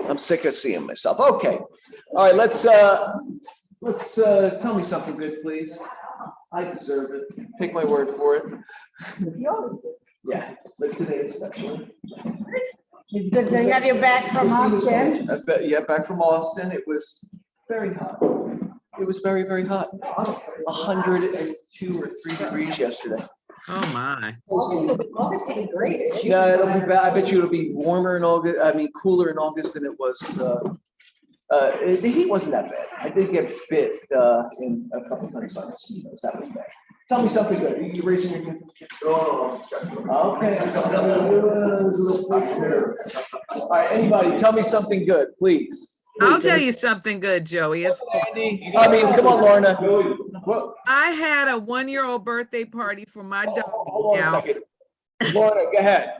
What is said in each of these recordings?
I'm sick of seeing myself. Okay. All right, let's tell me something good, please. I deserve it. Take my word for it. Yeah, but today especially. It's good to have you back from Austin. Yeah, back from Austin. It was very hot. It was very, very hot. 102 or 3 degrees yesterday. Oh my. August will be great. Yeah, it'll be bad. I bet you it'll be warmer in August. I mean, cooler in August than it was. The heat wasn't that bad. I did get bit in a couple of times by mosquitoes. That was bad. Tell me something good. Are you raising your hand? Okay. All right, anybody, tell me something good, please. I'll tell you something good, Joey. It's Come on, Lorna. I had a 1-year-old birthday party for my dog. Hold on a second. Lorna, go ahead.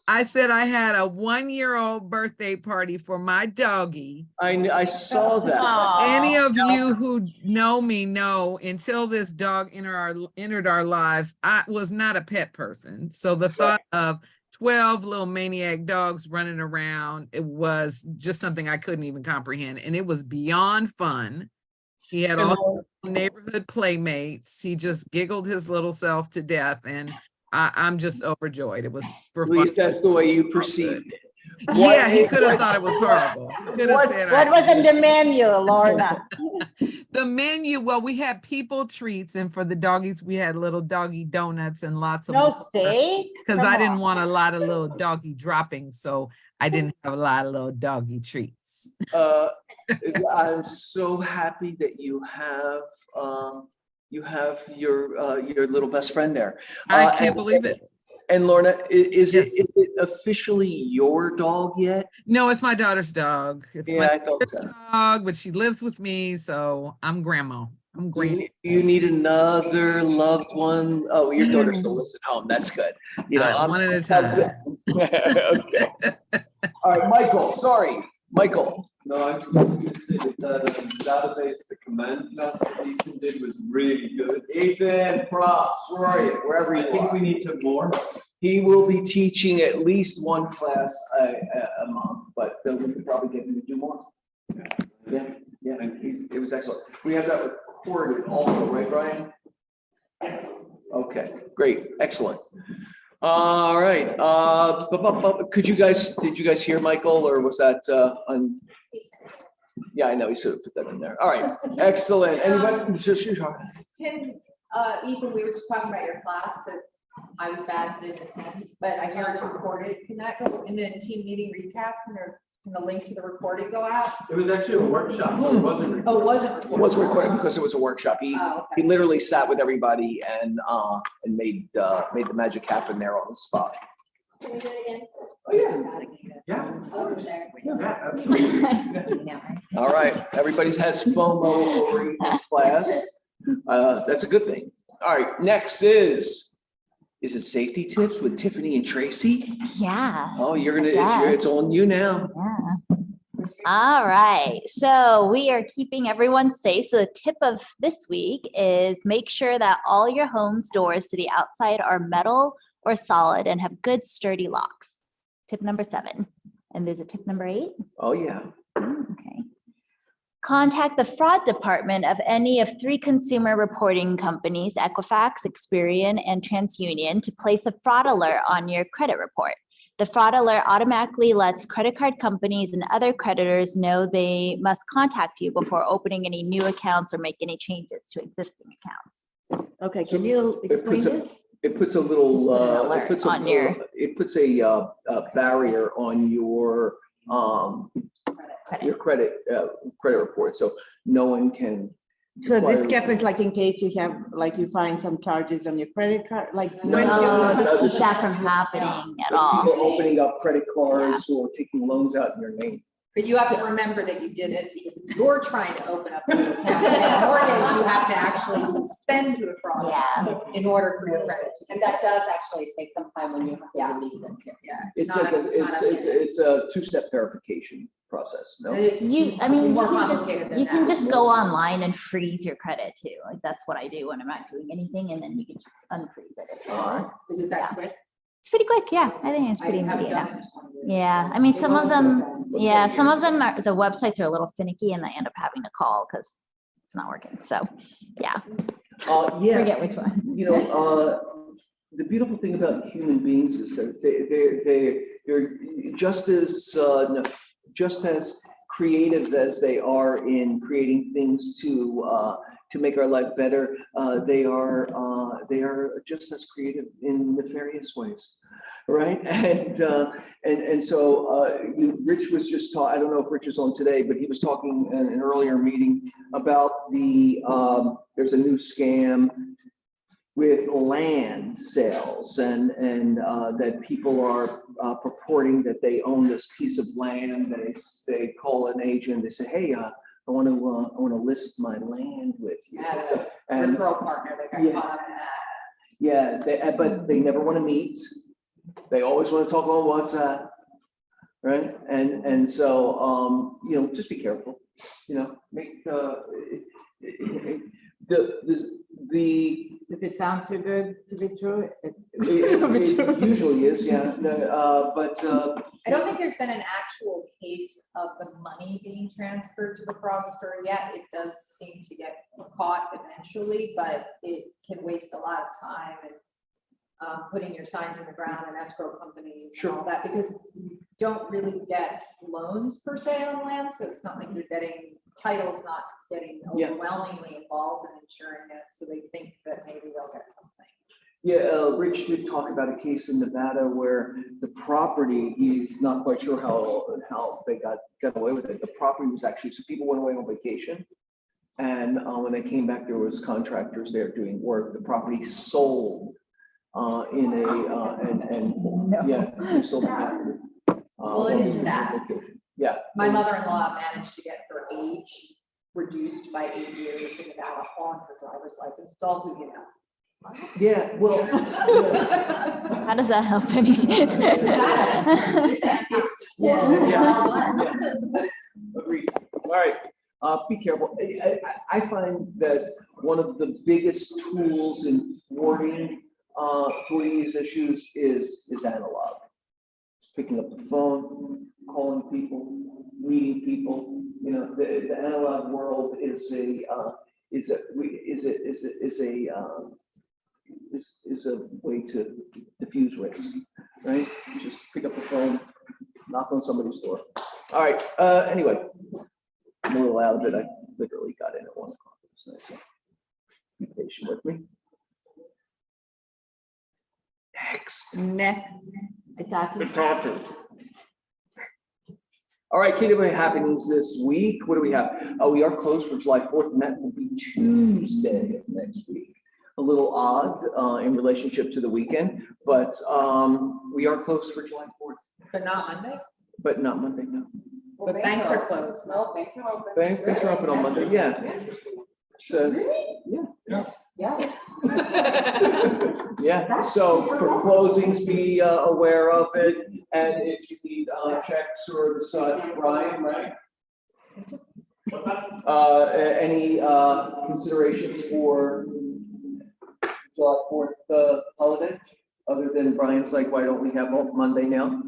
I said I had a 1-year-old birthday party for my doggie. I saw that. Any of you who know me know until this dog entered our lives, I was not a pet person. So the thought of 12 little maniac dogs running around, it was just something I couldn't even comprehend. And it was beyond fun. He had all neighborhood playmates. He just giggled his little self to death. And I'm just overjoyed. It was super fun. At least that's the way you perceived it. Yeah, he could have thought it was horrible. What was in the menu, Lorna? The menu, well, we had people treats, and for the doggies, we had little doggy donuts and lots of No steak? because Come I didn't on. want a lot of little doggy droppings, so I didn't have a lot of little doggy treats. I'm so happy that you have your little best friend there. I can't believe it. And Lorna, is Yes. it officially your dog yet? No, it's my daughter's dog. It's Yeah, my I thought so. dog, but she lives with me, so I'm grandma. I'm Do you need another loved one? Oh, your daughter still lives at home. That's good. You know, one at a time. Okay. All right, Michael. Sorry, Michael. No, I'm just going to say that database, the command class that Ethan did was really good. Ethan, props. Where are you? Wherever I you think are. we need to more. He will be teaching at least one class a month, but then we could probably get him to do more. Yeah, and it was excellent. We have that recorded also, right, Brian? Yes. Okay, great, excellent. All right, did you guys hear Michael, or was that on? Yeah, I know, he should have put that in there. All right, excellent. Anybody? Can, Ethan, we were just talking about your class that I was bad, didn't attend, but I hear it's recorded. Can that go in the team meeting recap? Can the link to the recording go out? It was actually a workshop, so it wasn't recorded. Oh, it wasn't recorded? It wasn't recorded because it was a workshop. He literally sat with everybody and made the magic happen there on the spot. Can we do it again? Oh, yeah. Yeah, absolutely. All right, everybody's has FOMO over Ethan's class. That's a good thing. All right, next is it safety tips with Tiffany and Tracy? Yeah. Oh, Yeah. it's on you now. Yeah. All right. So we are keeping everyone safe. So the tip of this week is make sure that all your home's doors to the outside are metal or solid and have good sturdy locks. Tip number 7. And there's a tip number 8. Oh, yeah. Okay. Contact the fraud department of any of 3 consumer reporting companies, Equifax, Experian, and TransUnion, to place a fraud alert on your credit report. The fraud alert automatically lets credit card companies and other creditors know they must contact you before opening any new accounts or make any changes to existing accounts. Okay, can you explain this? It puts a little, Just an alert on your- it puts a barrier on your credit report, so no one can. So this acquire- cap is like in case you have, like you find some charges on your credit card, like. No, when no, you- no, Keep that from happening at all. People opening up credit cards or taking loans out in your name. But you have to remember that you did it because if you're trying to open up a new account and mortgage, you have to actually suspend the fraud Yeah. in order for your credit to. And that does actually take some time when you have to release it. Yeah. It's not like, a- not a- it's a 2-step verification process, no? It's I mean, more complicated than you can that. just go online and freeze your credit too. Like that's what I do when I'm not doing anything, and then you can just unfreeze it. All right. Is it that quick? It's pretty quick. Yeah, I think it's I pretty haven't immediate. done now. it in 20 years, Yeah, so I mean, it some of wasn't good them, then. yeah, some of them are, the websites are a little finicky and they end up having to call because it's not working. So, yeah, Yeah, forget which one. the beautiful thing about human beings is that they're just as creative as they are in creating things to make our life better. They are just as creative in nefarious ways, right? And so Rich was just I don't know if Rich is on today, but he was talking in an earlier meeting about there's a new scam with land sales and that people are purporting that they own this piece of land. They call an agent. They say, "Hey, I want to list my land with you." Yeah, the And referral partner that got Yeah. caught up in that. yeah, but they never want to meet. They always want to talk on WhatsApp, right? And so just be careful. Make the If it sounds too good to be true, it's. it usually is, yeah. But I don't think there's been an actual case of the money being transferred to the fraudster yet. It does seem to get caught eventually, but it can waste a lot of time and putting your signs in the ground and escrow companies and all that, because you don't really get loans per se on land. So it's not like you're getting title's not getting Yeah. overwhelmingly involved in insuring it. So they think that maybe they'll get something. yeah, Rich did talk about a case in Nevada where the property, he's not quite sure how they got away with it. The property was actually, so people went away on vacation. And when they came back, there was contractors there doing work. The property sold in they sold the property. Well, it isn't that. Yeah. My mother-in-law managed to get her age reduced by 8 years in Nevada on her driver's license. It's all who you know. Yeah, well. How does that help any? It's totally Wild West. Agreed. All right, be careful. I find that one of the biggest tools in thwarting these issues is analog. It's picking up the phone, calling people, meeting people. The analog world is a way to diffuse risk, right? Just pick up the phone, knock on somebody's door. All right. Anyway, I'm a little out of it. I literally got in at 1 o'clock. So be patient with me. Next, Talking. All right, KW happenings this week. What do we have? We are closed for July 4th, and that will be Tuesday of next week. A little odd in relationship to the weekend, but we are closed for July 4th. But not Monday? But not Monday, no. But banks are closed. No, banks are open. Banks are open on Monday, yeah. So, yeah. Yes, yeah. Yeah, so for closings, be aware of it, and if you need checks or the such, Brian, right? What's that? Any considerations for July 4th holiday, other than Brian's like, why don't we have off Monday now?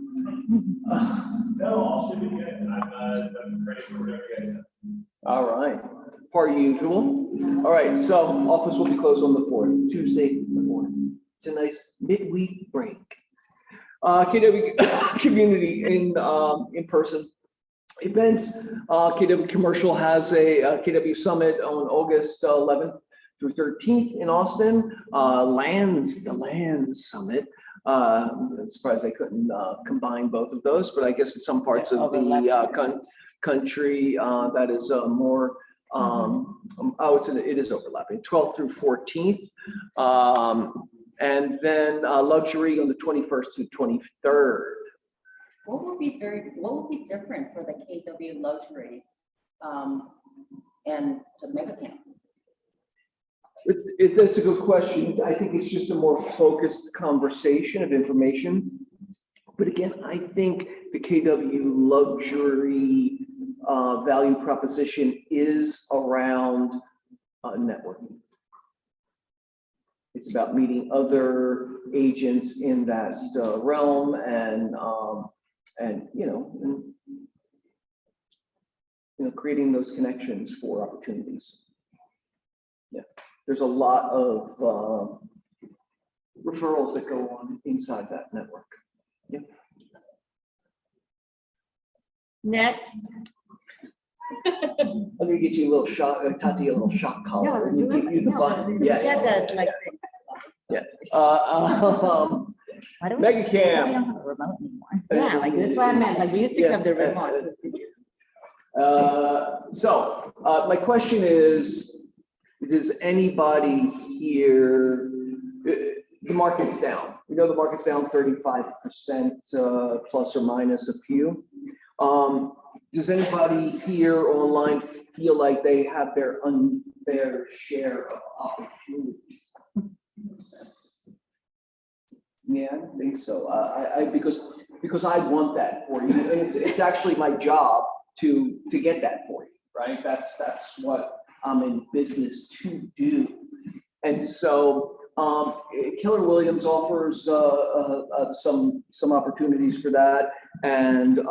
No, all should be good. I'm ready for whatever you guys said. All right, per usual. All right, so office will be closed on the 4th, Tuesday, the 4th. It's a nice midweek break. KW community in person events. KW Commercial has a KW Summit on August 11th through 13th in Austin. The Land Summit. I'm surprised they couldn't combine both of those, but I guess in some parts of the country that is more. It is overlapping. 12th through 14th, and then luxury on the 21st to 23rd. What would be different for the KW luxury and the mega camp? That's a good question. I think it's just a more focused conversation of information. But again, I think the KW luxury value proposition is around networking. It's about meeting other agents in that realm and creating those connections for opportunities. Yeah, there's a lot of referrals that go on inside that network. Yeah. Next. I'm gonna get you a little shot, Tati, a little shot collar, and give you the button. Yeah, Yeah. that, like, Why don't we Mega we Cam. don't have a remote anymore. yeah, like that's what I meant, like, we used to have the remote. So my question is, does anybody here, the market's down. We know the market's down 35% plus or minus a few. Does anybody here online feel like they have their unfair share of opportunity? Yeah, I think so. Because I want that for you. And it's actually my job to get that for you, right? That's what I'm in business to do. And so Keller Williams offers some opportunities for that, and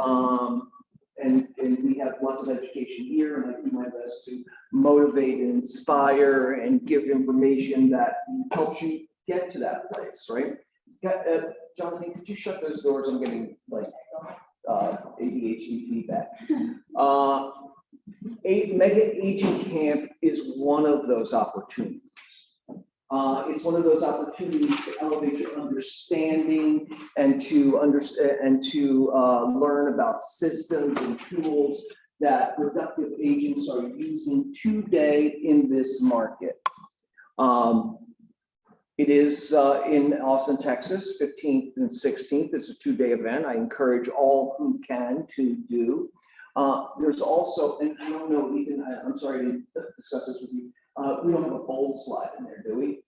we have lots of education here, and I do my best to motivate and inspire and give information that helps you get to that place, right? Jonathan, could you shut those doors? I'm getting like ADHD feedback. Mega Agent Camp is one of those opportunities. It's one of those opportunities to elevate your understanding and to learn about systems and tools that productive agents are using today in this market. It is in Austin, Texas, 15th and 16th. It's a 2-day event. I encourage all who can to do. There's also, and I don't know, even, I'm sorry to discuss this with you, we don't have a bowl slide in there, do we?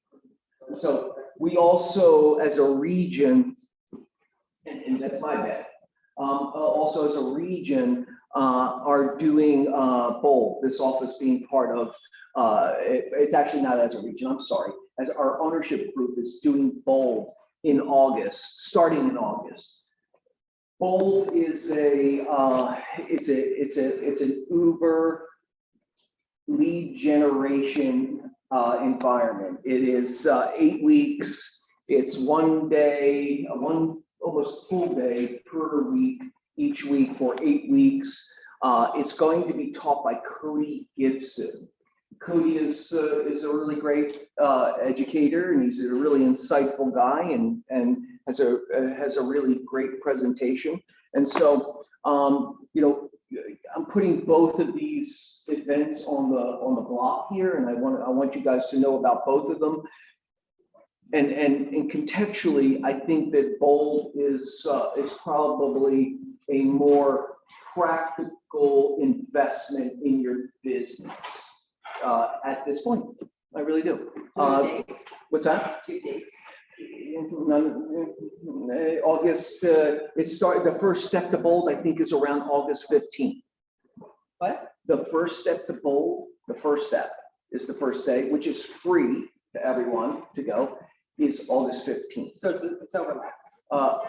So we also, as a region, and that's my bad, also as a region, are doing bowl, this office being part of, it's actually not as a region, I'm sorry, as our ownership group is doing bowl in August, starting in August. Bowl is it's an Uber lead generation environment. It is 8 weeks. It's 1 day, one almost full day per week, each week for 8 weeks. It's going to be taught by Cody Gibson. Cody is a really great educator, and he's a really insightful guy, and has a really great presentation. And so, I'm putting both of these events on the block here, and I want you guys to know about both of them. And contextually, I think that bold is probably a more practical investment in your business at this point. I really do. What's that? Due dates. August, the first step to bold, I think, is around August 15th. What? The first step to bold, the first step is the first day, which is free to everyone to go, is August 15th. So it's overlapped. All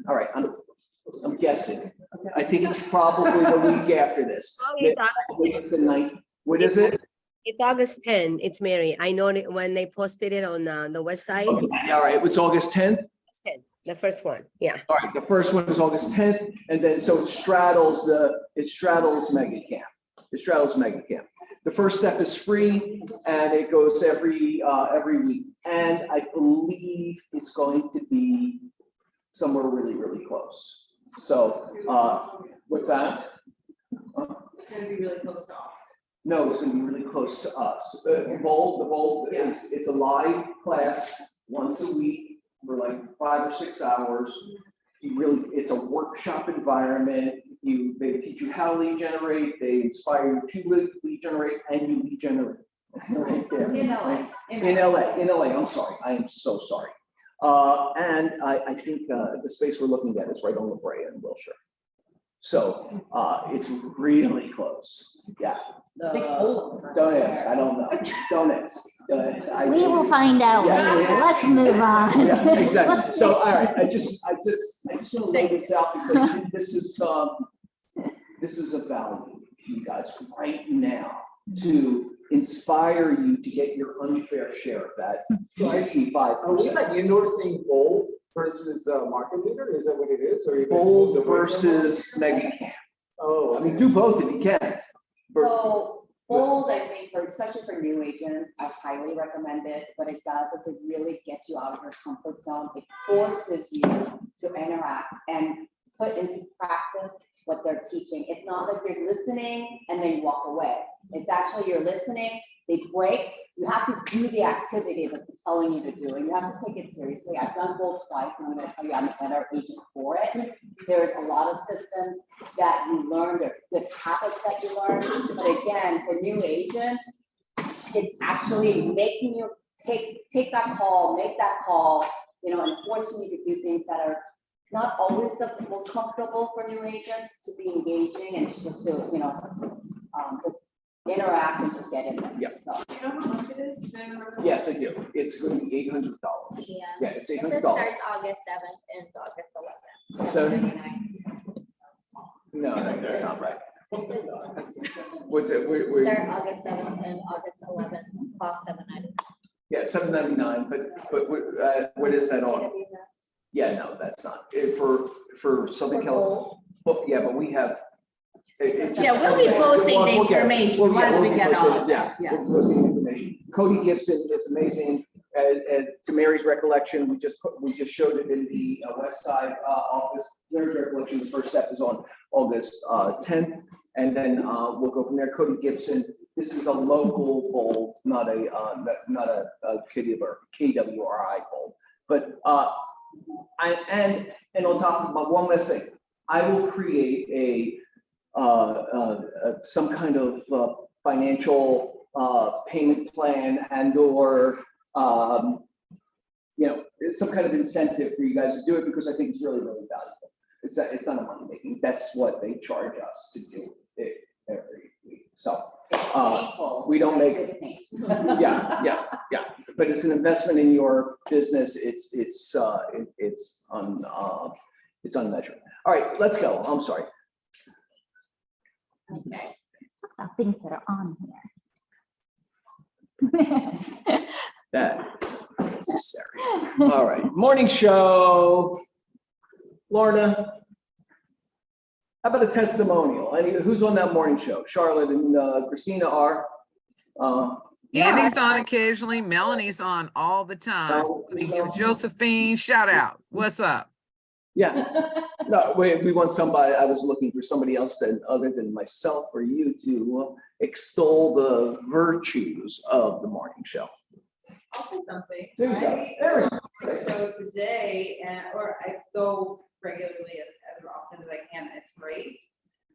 right, I'm guessing. Okay. I think it's probably the week after this. It's the night. What is it? It's August 10. It's Mary. I know that when they posted it on the website. Okay. All right, it's August 10th. 10, the first one, yeah. All right, the first one is August 10th, and then so it straddles Mega Camp. It straddles Mega Camp. The first step is free, and it goes every week. And I believe it's going to be somewhere really, really close. So, what's that? It's gonna be really close to Austin. No, it's going to be really close to us. The bowl it's a live class once a week for like 5 or 6 hours. It's a workshop environment. They teach you how to lead generate. They inspire you to lead generate, and you lead generate. Right there. In LA. I'm sorry. I am so sorry. And I think the space we're looking at is right on La Brea in Wilshire. So, it's really close. Yeah. Big hole. Don't ask. I don't know. Don't ask. We will find out Yeah. later. Let's move on. Yeah, exactly. So, all right, I just want to lay this out because this is a value to you guys right now to inspire you to get your unfair share of that 65%. Are we like endorsing bold versus market leader? Is that what it is? Or you guys Bold moved away from that? versus mega camp. Oh, I mean, do both if you can. So bold, I think, for especially for new agents, I highly recommend it. What it does is it really gets you out of your comfort zone. It forces you to interact and put into practice what they're teaching. It's not like you're listening and then walk away. It's actually you're listening, they break, you have to do the activity that they're telling you to do, and you have to take it seriously. I've done both twice, and I'm gonna tell you, I'm a better agent for it. There's a lot of systems that you learn, there's good habits that you learn, but again, for new agents, it's actually making you take that call, make that call, you know, and forcing you to do things that are not always the most comfortable for new agents to be engaging and just to, you know, just interact and just get in there. Yeah. So, Do you know how much it is? Yes, I do. It's going to be $800. Yeah. Yeah, it's It $800. starts August 7th and August 11th. So, $7.99. no, that's not right. What's it? Start August 7th and August 11th, cost $7.99. Yeah, $7.99, but what is that on? Yeah, no, that's not. For Southern California. Well, yeah, but we have. Yeah, we'll be posting the information once we get all of Yeah, that. Yeah. we're posting the information. Cody Gibson, it's amazing. And to Mary's recollection, we just showed it in the West Side office. Mary's recollection, the first step is on August 10th. And then we'll go from there. Cody Gibson, this is a local bold, not a KWRI bold. But and on top of one last thing, I will create some kind of financial payment plan and or some kind of incentive for you guys to do it because I think it's really, really valuable. It's not a money making. That's what they charge us to do it every week. So we don't make it. Yeah. But it's an investment in your business. It's unmeasured. All right, let's go. I'm sorry. Okay. Things that are on here. That is unnecessary. All right, morning show. Lorna, how about a testimonial? Who's on that morning show? Charlotte and Christina are. Andy's on occasionally. Melanie's on all the time. We give Josephine shout out. What's up? Yeah. No, we want somebody. I was looking for somebody else other than myself or you to extol the virtues of the morning show. I'll say something. There you go. There we go. So today, or I go regularly as often as I can. It's great.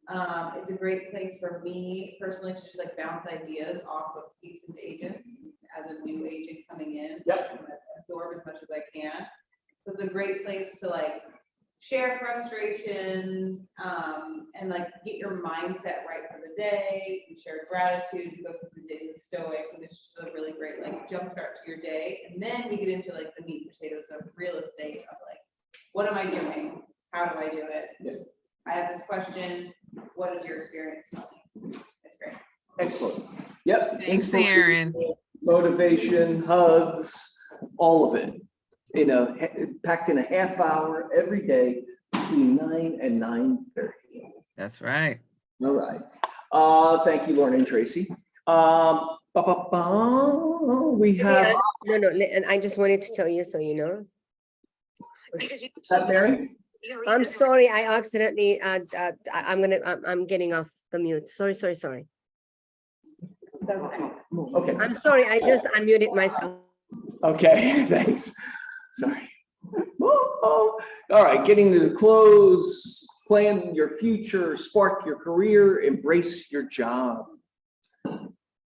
It's a great place for me personally to just like bounce ideas off of seasoned agents as a new agent coming in. Yep. Absorb as much as I can. So it's a great place to like share frustrations and like get your mindset right for the day. You share gratitude, you go through the daily stoic, and it's just a really great like jumpstart to your day. And then we get into like the meat and potatoes of real estate of like, what am I doing? How do I do it? Yeah. I have this question. What is your experience? It's great. Excellent. Yep. Thanks, Aaron. Motivation, hugs, all of it. Packed in a half hour every day between 9 and 9:30. That's right. All right. Thank you, Lauren and Tracy. We have No, and I just wanted to tell you so you know. that Mary. I'm sorry, I accidentally, I'm getting off the mute. Sorry. Okay. I'm sorry, I just unmuted myself. Okay. Thanks. Sorry. All right. Getting to the close. Plan your future. Spark your career. Embrace your job.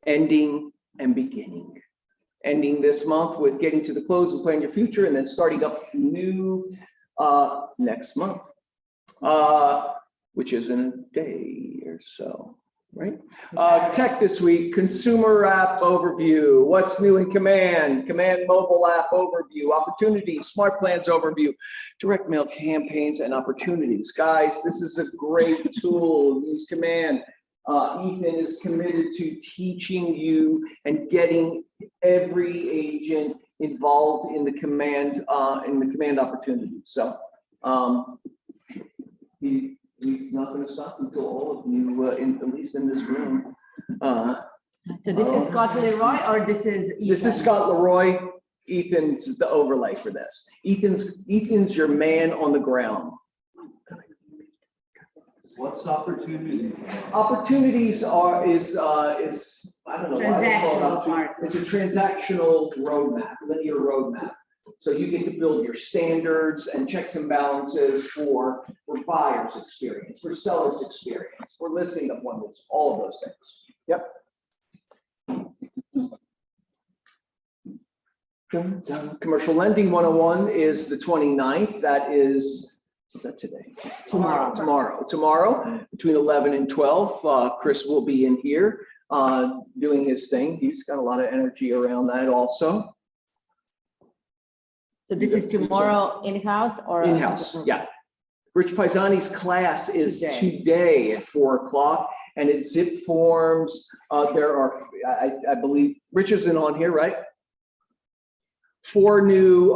Ending and beginning. Ending this month with getting to the close and plan your future, and then starting up new next month. which is in a day or so, right? Tech this week, consumer app overview, what's new in Command mobile app overview, opportunities, smart plans overview, direct mail campaigns and opportunities. Guys, this is a great tool. Use Command. Ethan is committed to teaching you and getting every agent involved in the command opportunity. So he's not going to stop until all of you, at least in this room. So this is Scott Leroy or this is Ethan? This is Scott Leroy. Ethan's the overlay for this. Ethan's your man on the ground. What's opportunities? Opportunities is I don't know. Transactional part. It's a transactional roadmap, linear roadmap. So you get to build your standards and checks and balances for buyers' experience, for sellers' experience, for listing appointments, all of those things. Yep. Commercial Lending 101 is the 29th. That is that today? Tomorrow, between 11 and 12. Chris will be in here doing his thing. He's got a lot of energy around that also. So this is tomorrow in-house or? In-house, yeah. Rich Paisani's class is today at 4 o'clock, and it's zip forms. There are, I believe, Rich isn't on here, right? 4 new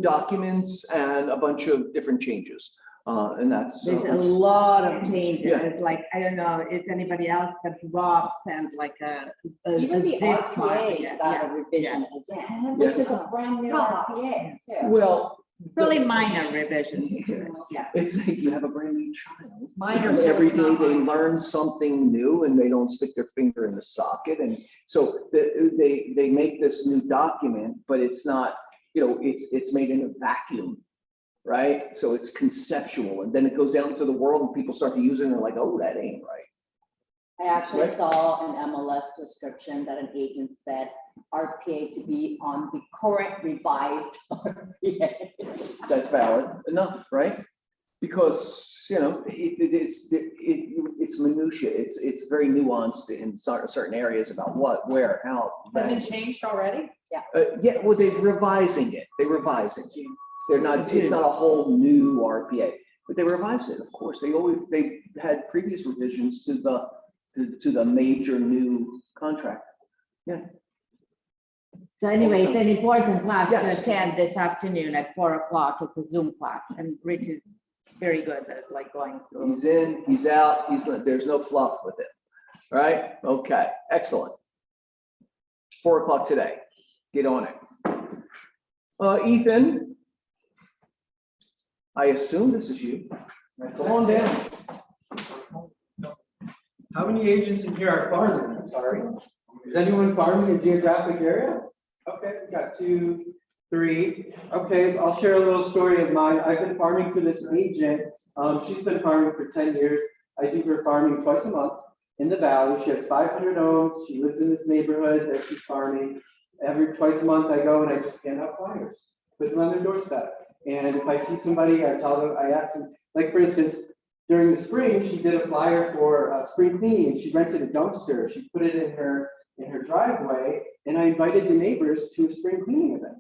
documents and a bunch of different changes. And that's There's a lot of changes. Yeah. It's like, I don't know if anybody else, but Rob sent like Even the zip file. RPA got a revision again, Yes. which is a brand new RPA too. well, Really minor revisions to it, yeah. it's like you have a brand new child. Minor And till every it's day not they minor. learn something new and they don't stick their finger in the socket. And so they make this new document, but it's not, it's made in a vacuum, right? So it's conceptual, and then it goes out into the world and people start to use it and they're like, oh, that ain't right. I actually Right. saw an MLS description that an agent said RPA to be on the current revised RPA. That's valid enough, right? Because, it's minutia. It's very nuanced in certain areas about what, where, how. Has it changed already? Yeah, well, they're revising it. They're not, it's not a whole new RPA, but they revised it, of course. They had previous revisions to the major new contract. Yeah. So anyway, it's an important class to Yes. attend this afternoon at 4 o'clock. It's a Zoom class, and Rich is very good at like going through. He's in, he's out, there's no fluff with it, right? Okay, excellent. 4 o'clock today, get on it. Ethan, I assume this is you. Come on down. How many agents in here are farming? I'm sorry. Is anyone farming in a geographic area? Okay, we got 2, 3. Okay, I'll share a little story of mine. I've been farming for this agent. She's been farming for 10 years. I do her farming twice a month in the valley. She has 500 homes. She lives in this neighborhood that she's farming. Twice a month I go and I just hand out flyers, put them on their doorstep. And if I see somebody, I tell them, I ask them, like for instance, during the spring, she did a flyer for spring cleaning. She rented a dumpster. She put it in her driveway, and I invited the neighbors to a spring cleaning event.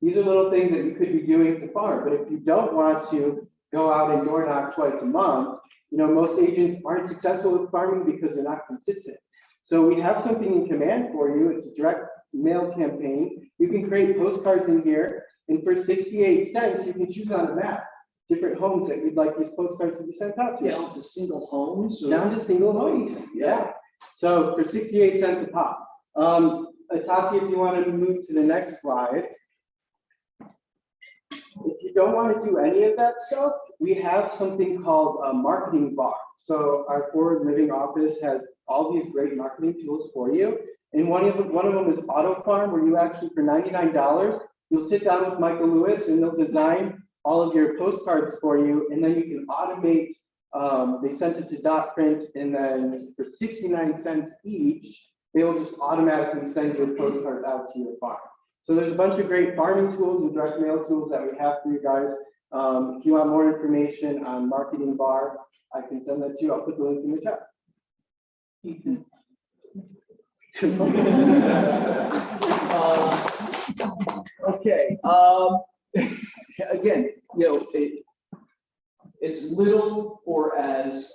These are little things that you could be doing to farm. But if you don't want to go out and door knock twice a month, most agents aren't successful with farming because they're not consistent. So we have something in command for you. It's a direct mail campaign. You can create postcards in here, and for 68 cents, you can choose on a map different homes that you'd like these postcards to be sent out to. Down to single homes? Down to single homes, yeah. So for 68 cents a pop. Tati, if you want to move to the next slide. If you don't want to do any of that stuff, we have something called a marketing bar. So our Forward Living office has all these great marketing tools for you. And one of them is Auto Farm, where you actually, for $99, you'll sit down with Michael Lewis and they'll design all of your postcards for you, and then you can automate. They sent it to dot print, and then for 69 cents each, they will just automatically send your postcards out to your farm. So there's a bunch of great farming tools and direct mail tools that we have for you guys. If you want more information on marketing bar, I can send that to you. I'll put the link in the chat. Okay, again, as little or as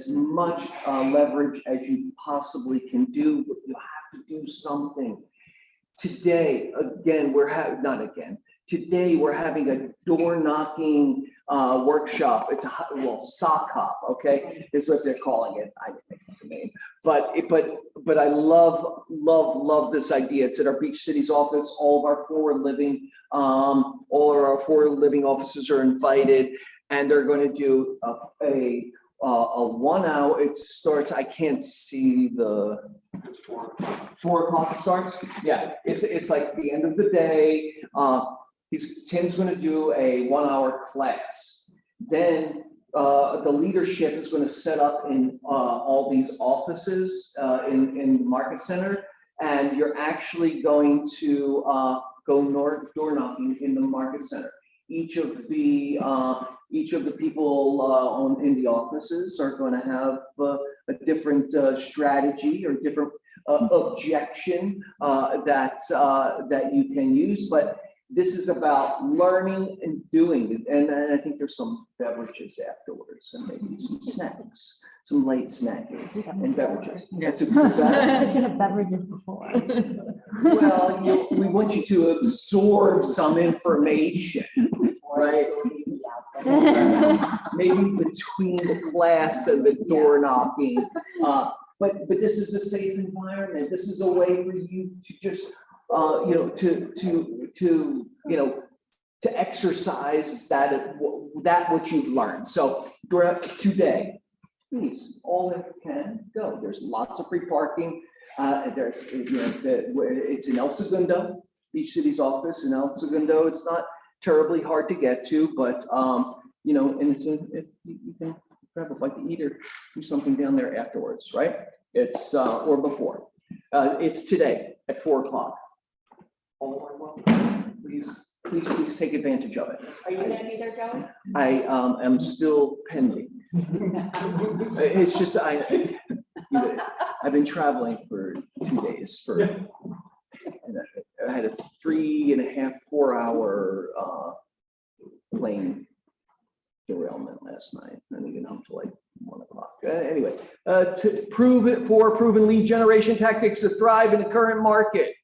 much leverage as you possibly can do, but you have to do something. Today, again, today we're having a door knocking workshop. It's a sock hop, okay, is what they're calling it. I didn't make up the name, but I love this idea. It's at our Beach Cities office. All of our forward living officers are invited, and they're going to do a 1 hour. It starts. I can't see the. 4 o'clock starts. Yeah, it's like the end of the day. Tim's going to do a 1 hour class. Then the leadership is going to set up in all these offices in the market center, and you're actually going to go door knocking in the market center. Each of the people in the offices are going to have a different strategy or different objection that you can use, but this is about learning and doing, and I think there's some beverages afterwards, and maybe some snacks, some late snacking and beverages. I should have beverages before. Well, we want you to absorb some information, right? Maybe between the class and the door knocking. But this is a safe environment. This is a way for you to just to exercise that what you've learned. So today, please, all that you can go. There's lots of free parking. It's in El Segundo, Beach City's office in El Segundo. It's not terribly hard to get to, but and you can grab a bite to eat or do something down there afterwards, right? It's or before. It's today at 4 o'clock. Please take advantage of it. Are you gonna be there, Joey? I am still pending. It's just I've been traveling for 2 days and I had a 3.5, 4 hour plane derailment last night. I didn't get home till like 1 o'clock. Anyway, to proven lead generation tactics to thrive in the current market.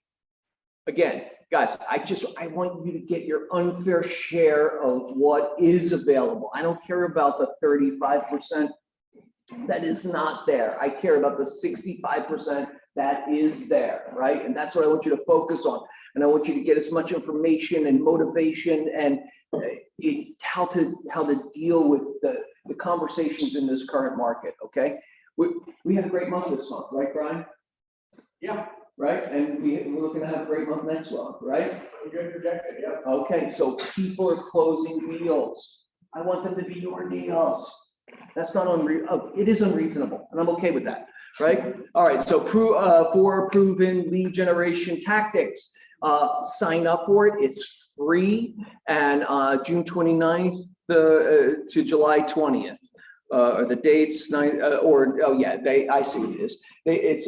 Again, guys, I want you to get your unfair share of what is available. I don't care about the 35% that is not there. I care about the 65% that is there, right? And that's what I want you to focus on. And I want you to get as much information and motivation and how to deal with the conversations in this current market, okay? We had a great month this month, right, Brian? Yeah. Right, and we're looking to have a great month next month, right? Good projected, yeah. Okay, so people are closing deals. I want them to be your deals. That's not it is unreasonable, and I'm okay with that, right? All right, so for proven lead generation tactics, sign up for it. It's free, and June 29th to July 20th. Or the dates, I see what it is. It's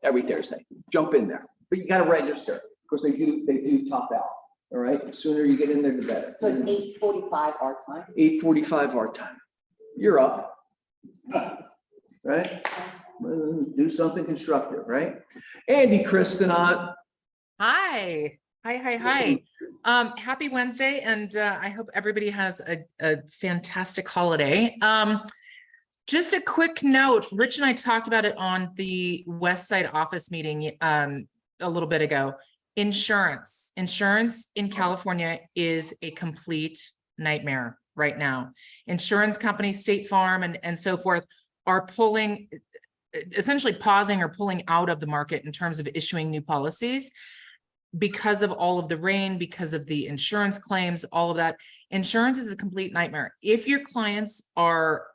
every Thursday. Jump in there, but you got to register because they do top out. All right, the sooner you get in there, the better. So it's 8:45 our time. 8:45 our time. You're up, right? Do something constructive, right? Andy Kristinot. Hi. Happy Wednesday, and I hope everybody has a fantastic holiday. Just a quick note, Rich and I talked about it on the West Side office meeting a little bit ago. Insurance in California is a complete nightmare right now. Insurance companies, State Farm and so forth are essentially pausing or pulling out of the market in terms of issuing new policies. Because of all of the rain, because of the insurance claims, all of that. Insurance is a complete nightmare. If your clients are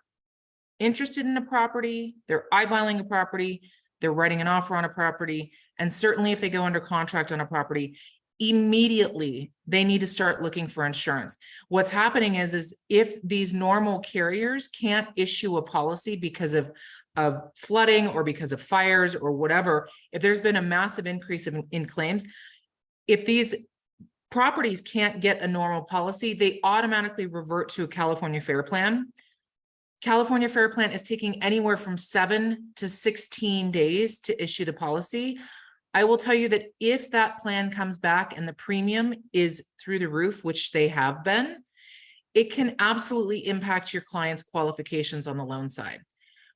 interested in a property, they're eyeballing a property, they're writing an offer on a property, and certainly if they go under contract on a property, immediately they need to start looking for insurance. What's happening is if these normal carriers can't issue a policy because of flooding or because of fires or whatever, if there's been a massive increase in claims, if these properties can't get a normal policy, they automatically revert to a California Fair Plan. California Fair Plan is taking anywhere from 7 to 16 days to issue the policy. I will tell you that if that plan comes back and the premium is through the roof, which they have been, it can absolutely impact your client's qualifications on the loan side.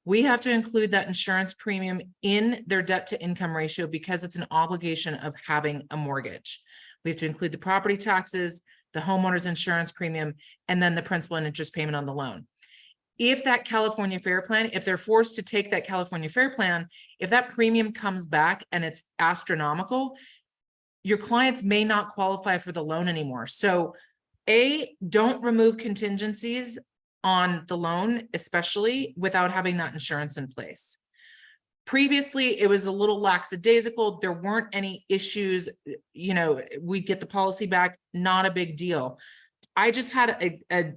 We have to include that insurance premium in their debt to income ratio because it's an obligation of having a mortgage. We have to include the property taxes, the homeowner's insurance premium, and then the principal and interest payment on the loan. If that California Fair Plan, if they're forced to take that California Fair Plan, if that premium comes back and it's astronomical, your clients may not qualify for the loan anymore. So don't remove contingencies on the loan, especially without having that insurance in place. Previously, it was a little lackadaisical. There weren't any issues. You know, we get the policy back, not a big deal. I just had a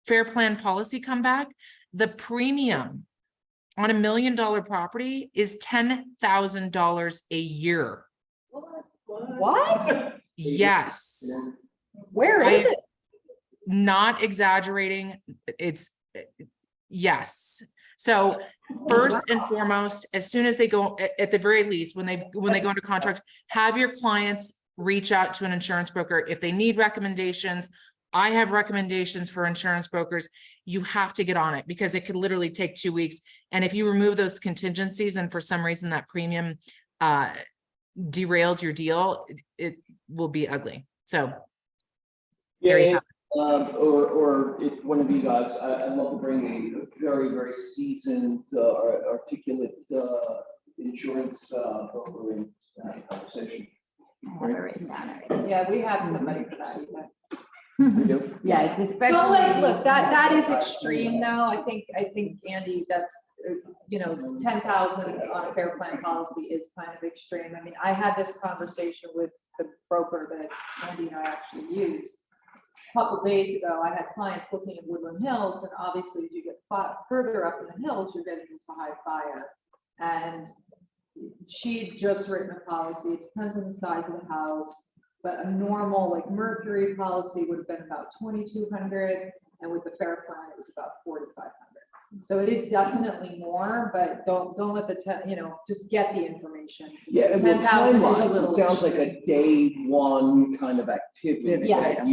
Fair Plan policy come back. The premium on $1 million property is $10,000 a year. What? Yes. Where is it? Not exaggerating. It's yes. So first and foremost, as soon as they go, at the very least, when they go into contract, have your clients reach out to an insurance broker. If they need recommendations, I have recommendations for insurance brokers. You have to get on it because it could literally take 2 weeks. And if you remove those contingencies and for some reason that premium derailed your deal, it will be ugly. So there you have it. Or if one of you guys, I'd love to bring a very, very seasoned, articulate insurance broker in conversation. Yeah, we have somebody for that. We do? Yeah, it's especially. But like, look, that is extreme though. I think Andy, that's, you know, 10,000 on a Fair Plan policy is kind of extreme. I mean, I had this conversation with the broker that Andy and I actually use. A couple days ago, I had clients looking at Woodland Hills, and obviously as you get further up in the hills, you're getting into high fire. And she'd just written a policy. It depends on the size of the house. But a normal like Mercury policy would have been about 2,200, and with the Fair Plan, it was about 4,500. So it is definitely more, but don't let the just get the information. Yeah, and the 10,000 is a timelines, little it sounds like a day one kind of activity Yes,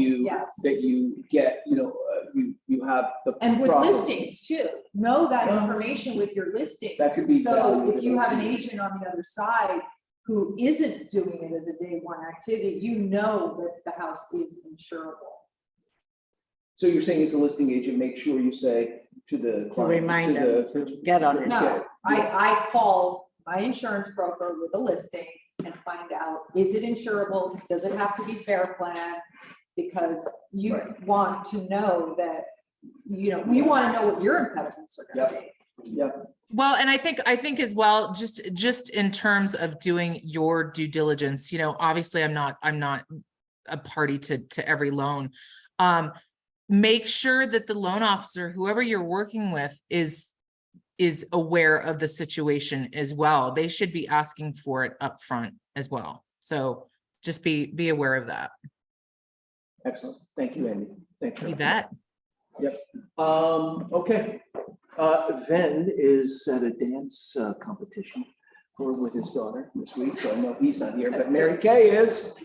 that you get, you have the. And with proper- listings too, know that information with your listings. That could be So valuable if you have an too. agent on the other side who isn't doing it as a day one activity, you know that the house is insurable. So you're saying as a listing agent, make sure you say to the client, remind them to get on it. No, I call my insurance broker with a listing and find out, is it insurable? Does it have to be Fair Plan? Because you want to know that, we want to know what your impediments are going to be. Yep. Well, and I think as well, just in terms of doing your due diligence, obviously I'm not a party to every loan. Make sure that the loan officer, whoever you're working with, is aware of the situation as well. They should be asking for it up front as well. So just be aware of that. Excellent. Thank you, Andy. Thank you. You bet. Yep. Okay. Ven is at a dance competition with his daughter this week, so I know he's not here, but Mary Kay is.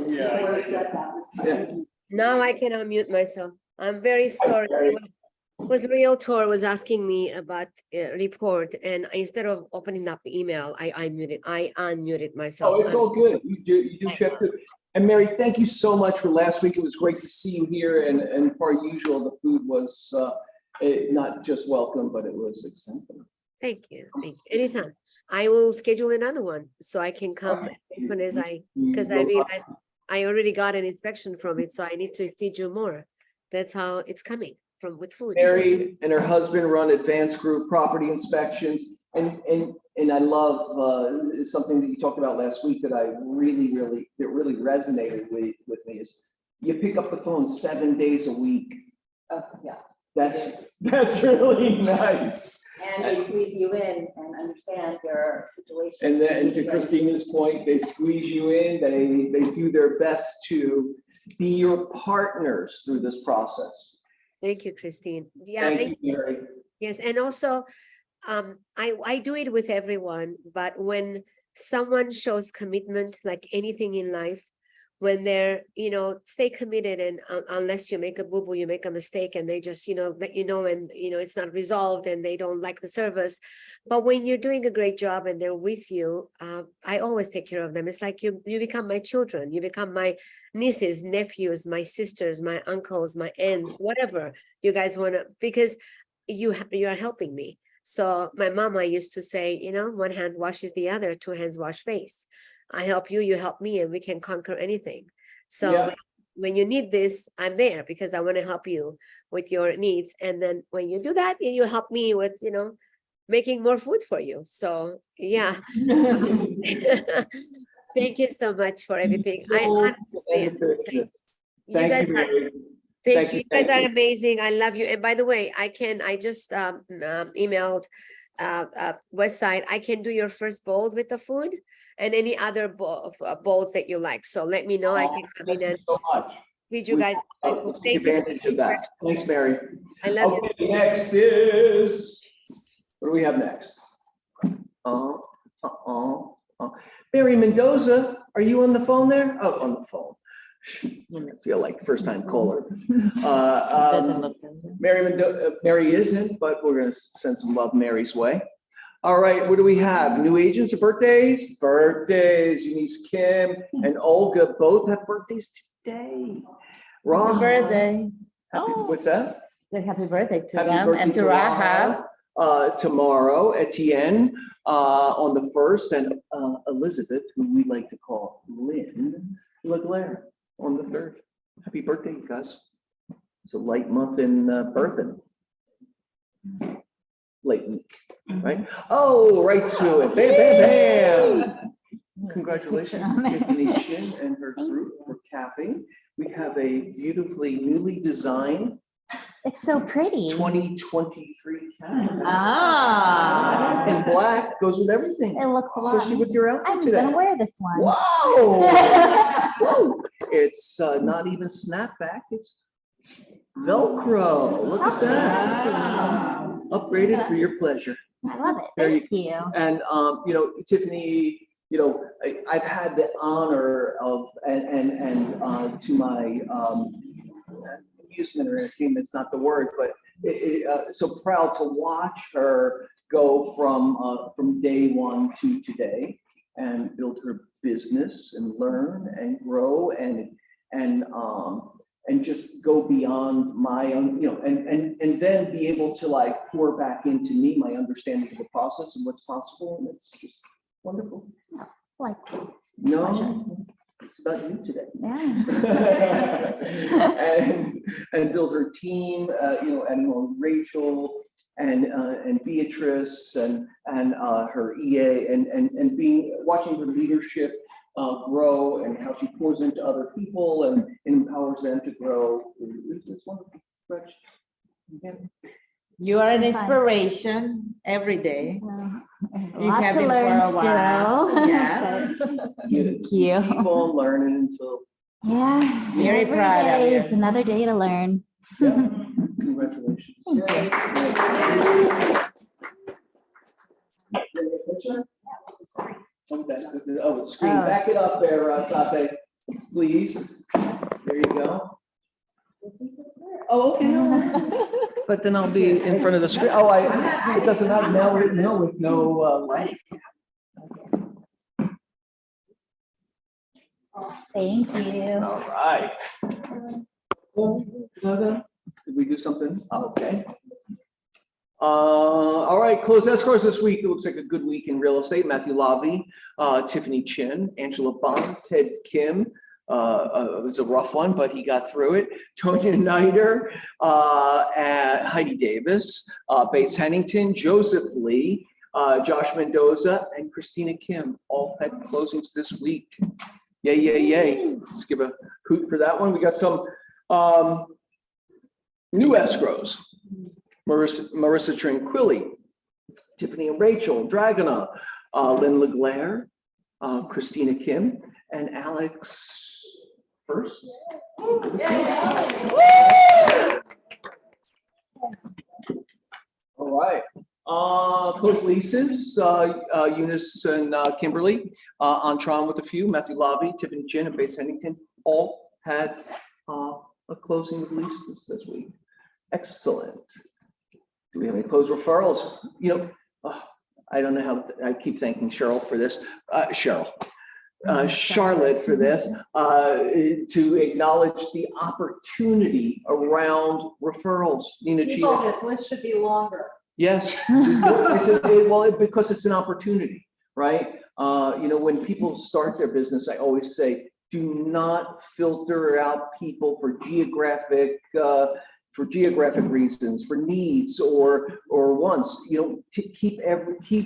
Yeah. Now I can unmute myself. I'm very sorry. Was Realtor was asking me about a report, and instead of opening up the email, I unmuted myself. Oh, it's all good. You do check too. And Mary, thank you so much for last week. It was great to see you here, and per usual, the food was not just welcome, but it was exemplary. Thank you. Anytime. I will schedule another one so I can come as soon as because I realized I already got an inspection from it, so I need to feed you more. That's how it's coming with food. Mary and her husband run advanced group property inspections, and And I love something that you talked about last week that I really resonated with me is you pick up the phone 7 days a week. Yeah. That's really nice. And they squeeze you in and understand your situation. And then to Christina's point, they squeeze you in, they do their best to be your partners through this process. Thank you, Christine. Yeah, Thank you, Mary. yes, and also, I do it with everyone, but when someone shows commitment, like anything in life, when they're, stay committed, and unless you make a boo-boo, you make a mistake, and they just, let you know, and, it's not resolved and they don't like the service. But when you're doing a great job and they're with you, I always take care of them. It's like you become my children, you become my nieces, nephews, my sisters, my uncles, my aunts, whatever you guys want to, because you are helping me. So my mama used to say, one hand washes the other, two hands wash face. I help you, you help me, and we can conquer anything. So Yeah. when you need this, I'm there because I want to help you with your needs. And then when you do that, you help me with, making more food for you. So yeah. Thank you so much for everything. Thank you, Mary. Thank you. You guys are amazing. I love you. And by the way, I just emailed West Side. I can do your first bowl with the food and any other bowls that you like. So let me know. I can come in and so much. feed you guys. Let's take advantage of that. Thanks, Mary. I love you. Okay, next is, what do we have next? Mary Mendoza, are you on the phone there? Oh, on the phone. I feel like first time caller. Mary isn't, but we're gonna send some love Mary's way. All right, what do we have? New agents or birthdays? Birthdays. Eunice Kim and Olga both have birthdays today. Happy birthday. What's that? Happy birthday to Happy them birthday and to to Rahab. Tomorrow, Etienne on the 1st, and Elizabeth, who we like to call Lynn LeGlaire, on the 3rd. Happy birthday, you guys. It's a light month in birthing. Late week, right? Oh, right to it. Bam, bam, bam. Congratulations to Tiffany Chin and her group for capping. We have a beautifully newly designed It's so pretty. 2023 cap. Ah. And black goes with everything. It looks a lot. Especially with your outfit I'm today. gonna wear this one. Whoa! Whoa. It's not even snapback, it's Velcro. Look at that. Upgraded for your pleasure. I love it. There Thank you. And Tiffany, I've had the honor of and to my amusement or entertainment, it's not the word, but so proud to watch her go from day one to today and build her business and learn and grow and just go beyond my own, and then be able to like pour back into me my understanding of the process and what's possible, and it's just wonderful. Like, No, it's about you today. yeah. and build her team, and Rachel and Beatrice and her EA and watching her leadership grow and how she pours into other people and empowers them to grow. It's wonderful. You are an inspiration every day. You Lots have to been learn for a while. still. Yes. Thank you. Keep on learning until, Yeah. Very every proud of day you. is another day to learn. yeah, congratulations. Oh, it's screen. Back it up there, Tate, please. There you go. Oh, okay. No. But then I'll be in front of the screen. Oh, it doesn't have now with no light. Thank you. All right. Did we do something? Okay. All right, closed escrows this week. It looks like a good week in real estate. Matthew Lavi, Tiffany Chin, Angela Bond, Ted Kim. It was a rough one, but he got through it. Tonya Nider, Heidi Davis, Bates Hennington, Joseph Lee, Josh Mendoza and Christina Kim all had closings this week. Yay, yay, yay. Let's give a hoot for that one. We got some new escrows. Marissa Tranquilli, Tiffany and Rachel, Dragona, Lynn LeGlaire, Christina Kim, and Alex First. All right. Closed leases, Eunice and Kimberly, Antron with a few, Matthew Lobby, Tiffany Chin, and Bates Huntington all had a closing of leases this week. Excellent. Do we have any closed referrals? You know, I don't know how, I keep thanking Cheryl for this, Charlotte for this, to acknowledge the opportunity around referrals. Nina People, Chia. this list should be longer. Yes, because it's an opportunity, right? You know, when people start their business, I always say, do not filter out people for geographic reasons, for needs or wants. You know, to keep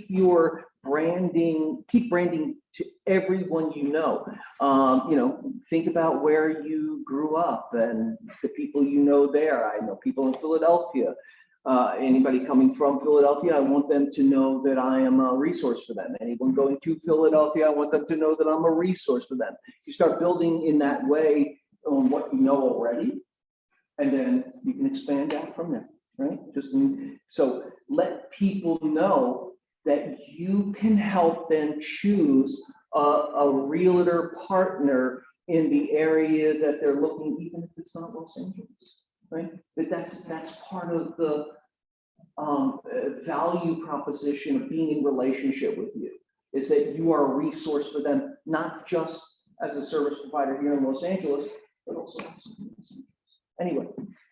your branding, to everyone you know. You know, think about where you grew up and the people you know there. I know people in Philadelphia. Anybody coming from Philadelphia, I want them to know that I am a resource for them. Anyone going to Philadelphia, I want them to know that I'm a resource for them. You start building in that way on what you know already, and then you can expand out from there, right? So let people know that you can help them choose a realtor partner in the area that they're looking, even if it's not Los Angeles. Right? That's part of the value proposition of being in relationship with you, is that you are a resource for them, not just as a service provider here in Los Angeles, but also anyway.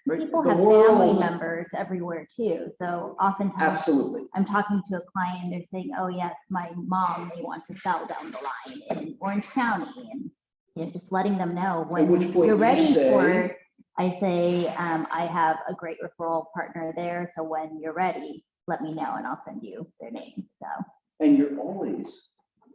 Right? People The have world- family members everywhere too. So oftentimes Absolutely. I'm talking to a client, they're saying, oh yes, my mom may want to sell down the line in Orange County, and you know, just letting them know when which point you're you ready say- for it. I say, I have a great referral partner there. So when you're ready, let me know and I'll send you their name. So. And you're always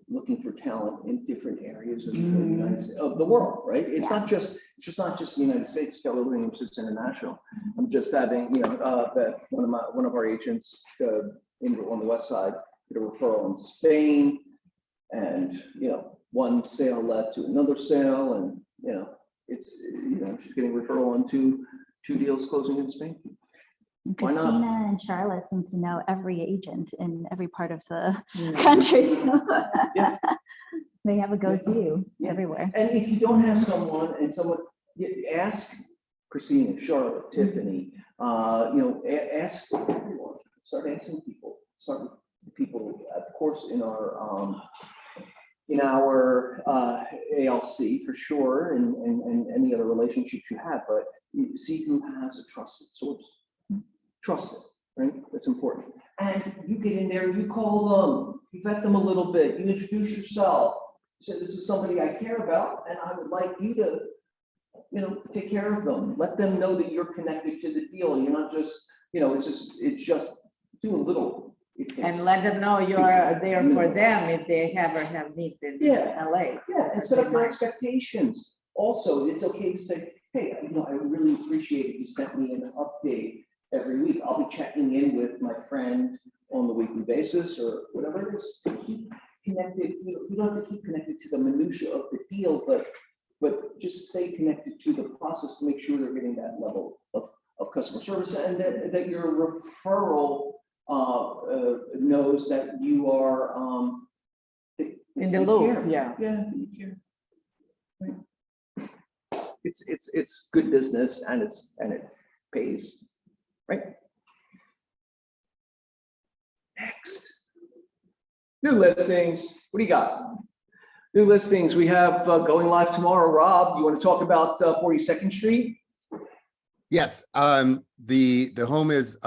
looking for talent in different areas of the United States, of the world, right? It's not just the United States. Keller Williams, it's international. I'm just having, you know, that one of our agents on the west side did a referral in Spain, and you know, one sale led to another sale, and you know, it's, you know, she's getting referral on two deals closing in Spain. Why not? Christina and Charlotte seem to know every agent in every part of the country. So Yeah. they have a go-to everywhere. And if you don't have someone, you ask Christina, Charlotte, Tiffany, you know, ask everyone. Start asking people. Start with people, of course, in our ALC for sure, and any other relationships you have, but you see who has a trusted source. Trust it, right? That's important. And you get in there, you call them, you vet them a little bit, you introduce yourself. You say, this is somebody I care about, and I would like you to, you know, take care of them. Let them know that you're connected to the deal. You're not just, you know, it's just do a little. And let them know you are there for them if they ever have needs in LA. Yeah, and set up your expectations. Also, it's okay to say, hey, you know, I would really appreciate if you sent me an update every week. I'll be checking in with my friend on the weekly basis or whatever it is to keep connected. You don't have to keep connected to the minutia of the deal, but just stay connected to the process to make sure they're getting that level of customer service, and that your referral knows that you are in the loop. Yeah, you care. Right. It's good business, and it pays. Right. Next, new listings. What do you got? New listings. We have going live tomorrow. Rob, you want to talk about 42nd Street? Yes. The home is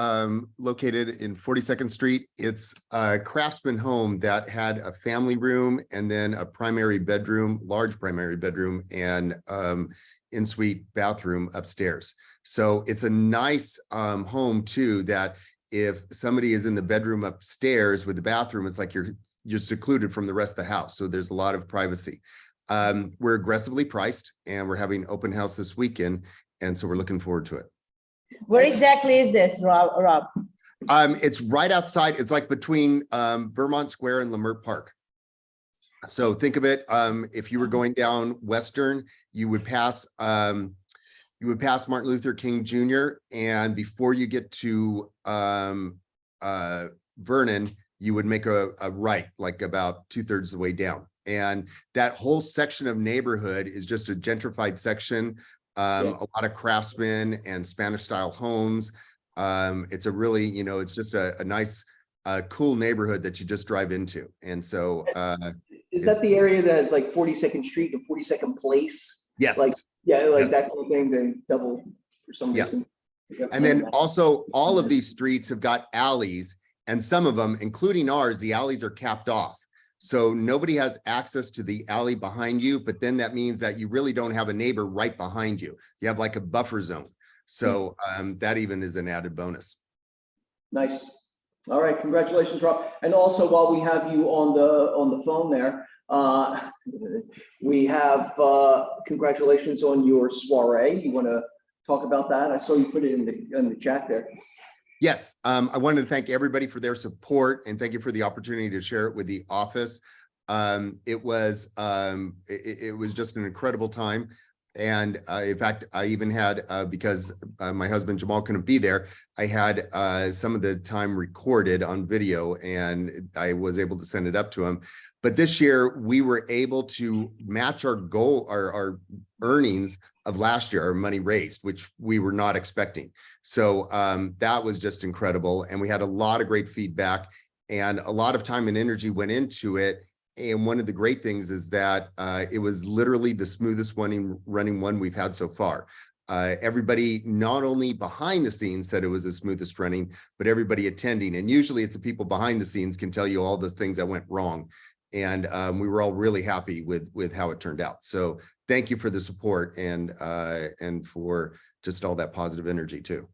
located in 42nd Street. It's a craftsman home that had a family room and then a primary bedroom, large primary bedroom, and in-suite bathroom upstairs. So it's a nice home too that if somebody is in the bedroom upstairs with the bathroom, it's like you're secluded from the rest of the house. So there's a lot of privacy. We're aggressively priced and we're having open house this weekend. And so we're looking forward to it. Where exactly is this, Rob? It's right outside. It's like between Vermont Square and Lemert Park. So think of it, if you were going down Western, you would pass Martin Luther King Jr. And before you get to Vernon, you would make a right, like about 2/3 of the way down. And that whole section of neighborhood is just a gentrified section. A lot of craftsmen and Spanish style homes. It's a really, it's just a nice, cool neighborhood that you just drive into. And so, is that the area that is like 42nd Street and 42nd Place? Yes. Like, yeah, like Yes. that kind of thing, they double for some reason. Yes. And then also all of these streets have got alleys, and some of them, including ours, the alleys are capped off. So nobody has access to the alley behind you, but then that means that you really don't have a neighbor right behind you. You have like a buffer zone. So that even is an added bonus. Nice. All right, congratulations, Rob. And also, while we have you on the phone there, we have congratulations on your soiree. You want to talk about that? I saw you put it in the chat there. Yes, I wanted to thank everybody for their support and thank you for the opportunity to share it with the office. It was just an incredible time. And in fact, I even had, because my husband Jamal couldn't be there, I had some of the time recorded on video and I was able to send it up to him. But this year we were able to match our goal, our earnings of last year, our money raised, which we were not expecting. So that was just incredible. And we had a lot of great feedback and a lot of time and energy went into it. And one of the great things is that it was literally the smoothest running one we've had so far. Everybody, not only behind the scenes, said it was the smoothest running, but everybody attending. And usually it's the people behind the scenes can tell you all the things that went wrong. And we were all really happy with how it turned out. So thank you for the support and for just all that positive energy too.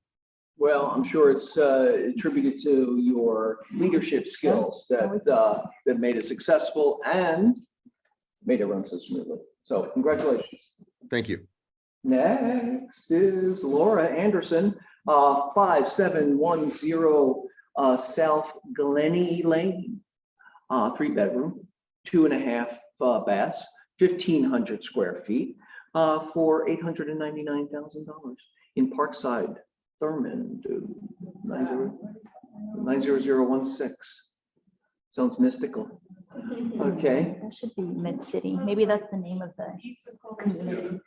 Well, I'm sure it's attributed to your leadership skills that made it successful and made it run so smoothly. So congratulations. Thank you. Next is Laura Anderson, 5710 South Glennie Lane, 3-bedroom, 2.5 baths, 1,500 square feet, for $899,000 in Parkside, Thurmond, 90016. Sounds mystical. Okay. That should be Mid-City. Maybe that's the name of the community.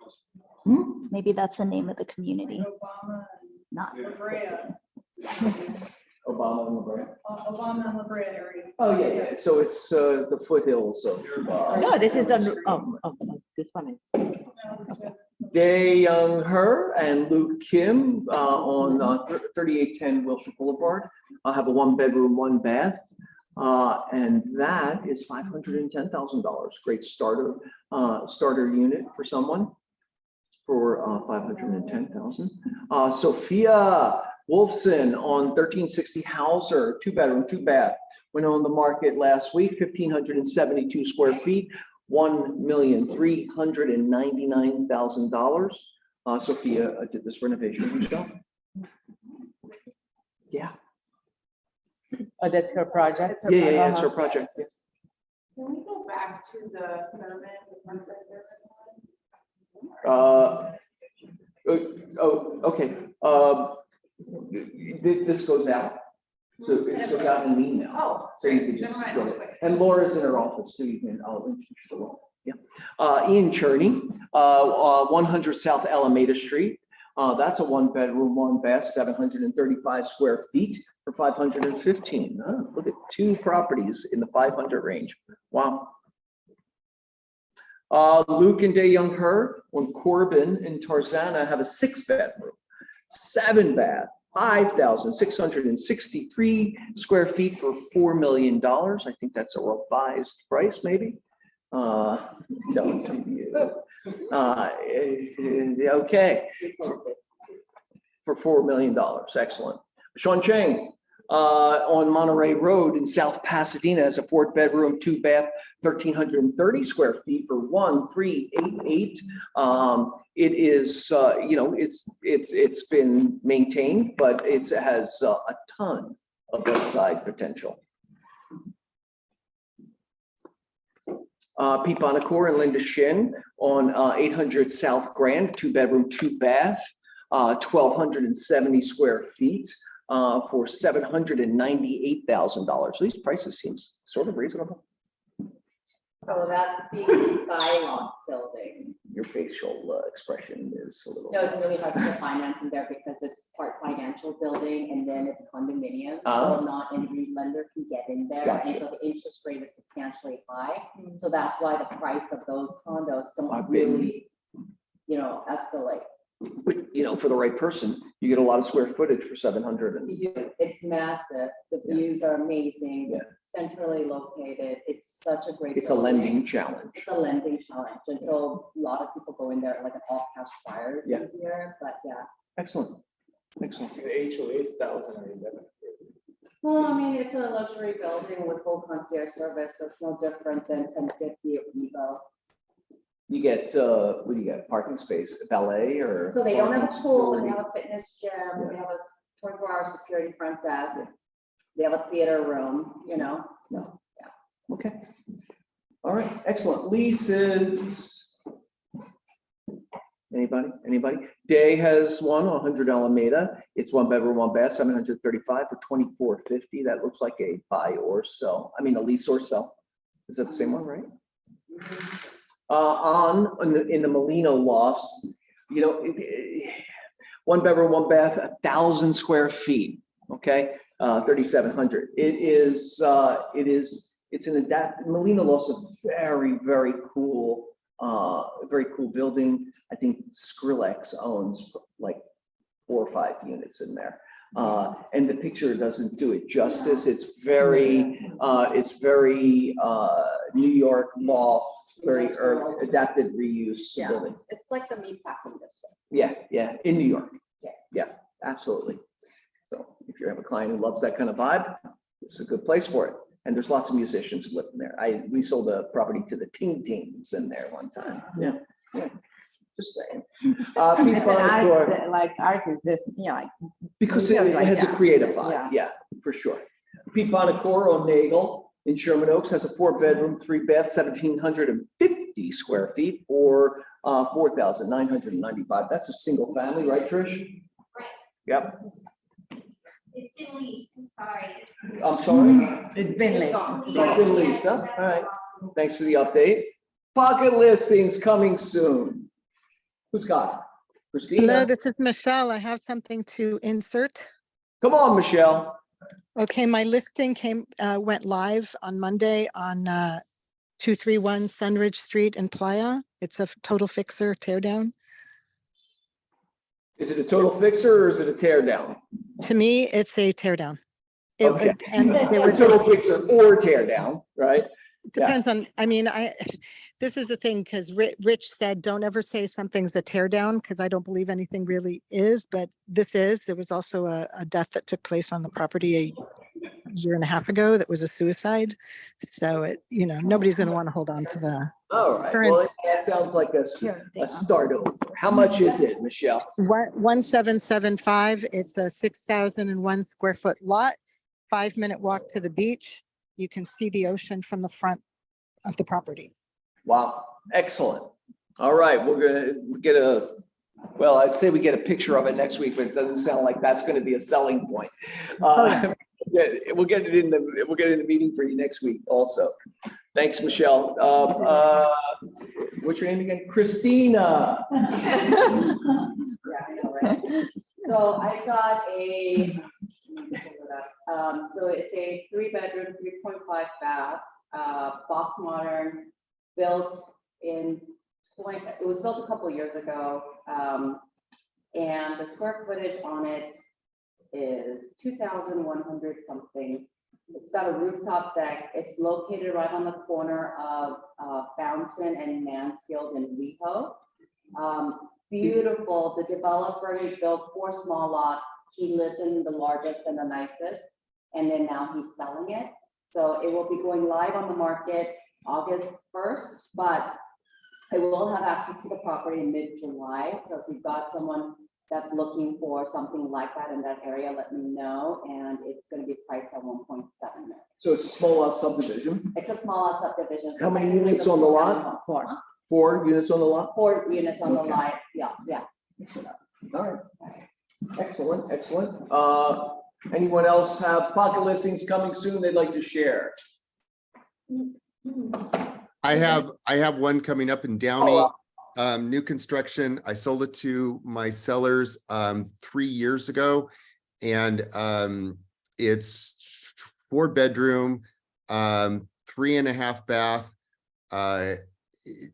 Maybe that's the name of the community. Not. Obama and La Brea. Obama and La Brea area. Oh, yeah. So it's the foothills of. No, this is on, this one is. Dae Young Her and Luke Kim on 3810 Wilshire Boulevard. I'll have a 1-bedroom, 1-bath. And that is $510,000. Great starter unit for someone for $510,000. Sophia Wolfson on 1360 Hauser, 2-bedroom, 2-bath. Went on the market last week, 1,572 square feet, $1,399,000. Sophia did this renovation herself. Yeah. Oh, that's her project? Yeah, it's her project. Yes. Can we go back to the Thurman? Okay. This goes out. So it goes out in an email. Oh, So you great. can just Never go mind. there. And Laura's in her office, so you can, I'll introduce her. Yeah. Ian Cherney, 100 South Alameda Street. That's a 1-bedroom, 1-bath, 735 square feet for $515. Oh, look at 2 properties in the 500 range. Wow. Luke and Dae Young Her on Corbin in Tarzana have a 6-bedroom, 7-bath, 5,663 square feet for $4 million. I think that's a revised price, maybe. Don't see you. Okay. For $4 million. Excellent. Sean Chang, on Monterey Road in South Pasadena has a 4-bedroom, 2-bath, 1,330 square feet for 1,388. It is, it's been maintained, but it has a ton of upside potential. Pete Bonacore and Linda Shin on 800 South Grand, 2-bedroom, 2-bath, 1,270 square feet for $798,000. These prices seems sort of reasonable. So that's the Skylock building. Your facial expression is a little. No, it's really hard to get financing there because it's part financial building and then it's condominium. Ah. So not every lender can get in there. And Gotcha. so the interest rate is substantially high. So that's why the price of those condos don't I've been- really, escalate. But, for the right person, you get a lot of square footage for 700 and. You do, it's massive. The views are amazing, Yeah. centrally located. It's such a great. It's a building. lending challenge. It's a lending challenge. And so a lot of people go in there like an all cash buyers Yeah. easier, but yeah. Excellent. Excellent. The HOA is 1,011. Well, I mean, it's a luxury building with full concierge service, so it's no different than 1050 at Evo. You get, what do you get? Parking space, valet or? So they don't have a parking pool, but they security? have a fitness gym, Yeah. they have a 24-hour security front desk. They have a theater room, so, yeah. Okay. All right, excellent. Leases. Anybody? Day has one, 100 Alameda. It's 1-bedroom, 1-bath, 735 for 2,450. That looks like a buy or sell. I mean, a lease or sell. Is that the same one, right? In the Molino lofts, 1-bedroom, 1-bath, 1,000 square feet. Okay, 3,700. It's an Molino lofts a very, very cool building. I think Skrillex owns like 4 or 5 units in there. And the picture doesn't do it justice. It's very New York loft, very adapted reuse Yeah, building. it's like the meatpacking district. Yeah, in New York. Yes. Yeah, absolutely. So if you have a client who loves that kind of vibe, it's a good place for it. And there's lots of musicians who live in there. We sold a property to the Ting Tings in there one time. Yeah. Just saying. Pete Bonacore, Like art is this, like. because it has a creative vibe. Yeah, for sure. Pete Bonacore on Nagel in Sherman Oaks has a 4-bedroom, 3-bath, 1,750 square feet or 4,995. That's a single family, right, Trish? Right. Yep. It's been leased, I'm sorry. I'm sorry. It's been late. It's been leased, huh? All right. Thanks for the update. Pocket listings coming soon. Who's got it? Christina? Hello, this is Michelle. I have something to insert. Come on, Michelle. Okay, my listing went live on Monday on 231 Sunridge Street in Playa. It's a total fixer tear down. Is it a total fixer or is it a tear down? To me, it's a tear down. Okay. And they were Total fixer or tear down, right? Depends on, this is the thing, because Rich said, don't ever say something's a tear down, because I don't believe anything really is, but this is. There was also a death that took place on the property a year and a half ago that was a suicide. So nobody's going to want to hold on to the All right. current. Well, that sounds like a start over. How much is it, Michelle? 1775. It's a 6,001 square foot lot, 5-minute walk to the beach. You can see the ocean from the front of the property. Wow, excellent. All right, we're gonna get I'd say we get a picture of it next week, but it doesn't sound like that's gonna be a selling point. We'll get it in the meeting for you next week also. Thanks, Michelle. What's your name again? Christina. Yeah, I know, right? So I got so it's a 3-bedroom, 3.5 bath, box modern, it was built a couple years ago. And the square footage on it is 2,100 something. It's got a rooftop deck. It's located right on the corner of Fountain and Mansfield in WeHo. Beautiful. The developer, he built 4 small lots. He lived in the largest and the nicest. and then now he's selling it. So it will be going live on the market August 1st, but I will have access to the property in mid-July. So if you've got someone that's looking for something like that in that area, let me know. And it's going to be priced at 1.7 million. So it's a small lot subdivision. It's a small lot subdivision. so How many technically units the on the full lot? amount. 4 units on the lot? 4 units on the Okay. lot. Yeah, yeah. All right. Excellent, excellent. Anyone else have pocket listings coming soon they'd like to share? I have one coming up in Downey. New construction. I sold it to my sellers 3 years ago. And it's 4-bedroom, 3.5 bath.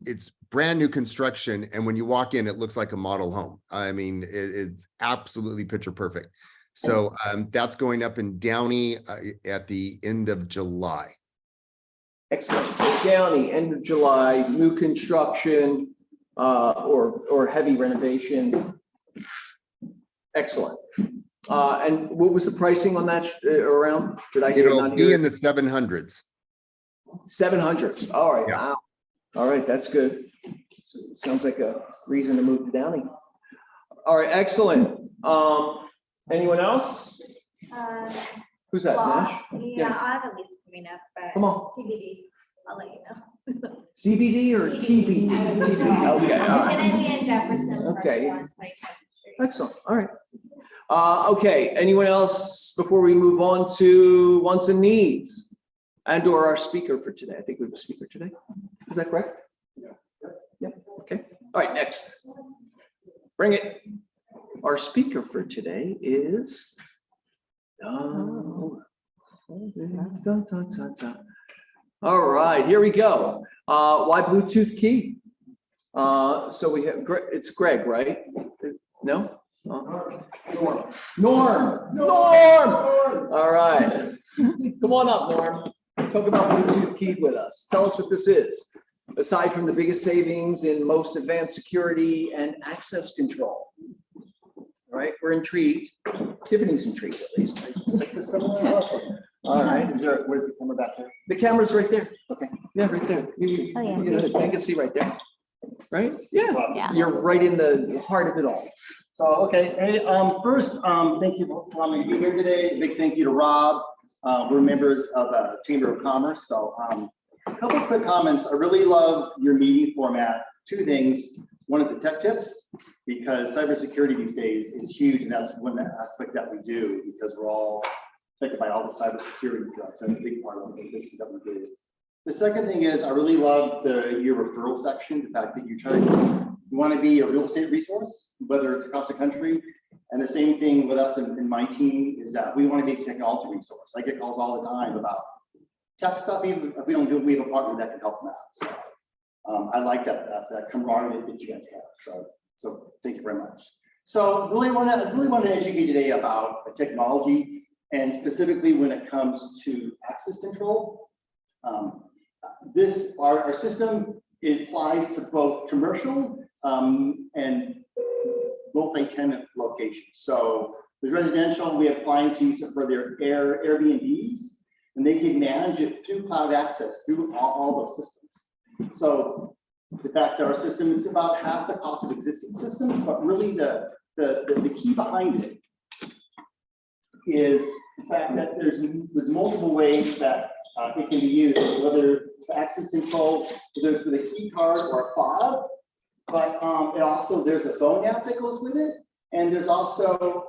It's brand new construction. And when you walk in, it looks like a model home. I mean, it's absolutely picture perfect. So that's going up in Downey at the end of July. Excellent. So Downey, end of July, new construction or heavy renovation. Excellent. And what was the pricing on that around? Did I hear? It'll be in the 700s. 700s. All right. Yeah. Wow. All right. That's good. So sounds like a reason to move to Downey. All right. Excellent. Anyone else? Who's that? Nash? Yeah, I have a list coming up, but Come on. TBD, I'll let you know. CBD or TBD? TBD. Okay. All It's right. gonna be in Jefferson. Okay. Park on 22nd Street. Excellent. All right. Okay. Anyone else before we move on to wants and needs and or our speaker for today? I think we have a speaker today. Is that correct? Yeah. Yep. Okay. All right. Next. Bring it. Our speaker for today is. All right. Here we go. Why Bluetooth key? So we have, it's Greg, right? No? Norm. All right. Come on up, Norm. Talk about Bluetooth key with us. Tell us what this is. Aside from the biggest savings in most advanced security and access control. All right, we're intrigued. Tiffany's intrigued at least. Stick this somewhere else. All right. Where's the camera back there? The camera's right there. Okay. Yeah, right there. You can see right there. Right? Yeah. Yeah. You're right in the heart of it all. So, okay, hey, first, thank you for allowing me to be here today. Big thank you to Rob. We're members of the Chamber of Commerce. So a couple of quick comments. I really love your meeting format. 2 things. One of the tech tips, because cybersecurity these days is huge, and that's one aspect that we do because we're all affected by all the cybersecurity threats. That's a big part of the business that we do. The second thing is I really love your referral section, the fact that you want to be a real estate resource, whether it's across the country. And the same thing with us in my team is that we want to be a technology resource. I get calls all the time about tech stuff. Even if we don't do it, we have a partner that can help them out. So I like that camaraderie that you guys have. So thank you very much. So really want to educate today about technology, and specifically when it comes to access control. Our system, it applies to both commercial and multi-tenant locations. So there's residential, we have clients who use it for their Airbnbs, and they can manage it through cloud access through all those systems. So the fact that our system, it's about half the cost of existing systems, but really the key behind it is the fact that there's multiple ways that it can be used, whether access control, whether it's with a key card or a fob, but it also, there's a phone app that goes with it, and there's also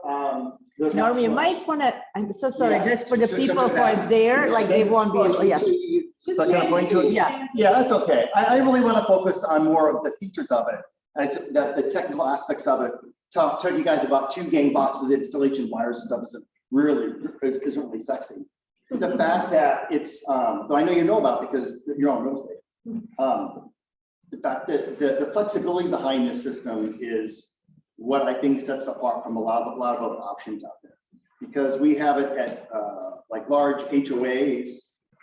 Norm, you might want to, I'm so sorry, Yeah. just for the So people something who are that- there, like they won't be, able. Yeah. Just So can I point to it? Yeah. Yeah, that's okay. I really want to focus on more of the features of it, the technical aspects of it. Tell you guys about 2 gang boxes, installation wires and stuff isn't really sexy. The fact that it's, though I know you know about it because you're on real estate. The fact that the flexibility behind this system is what I think sets apart from a lot of other options out there. Because we have it at like large HOAs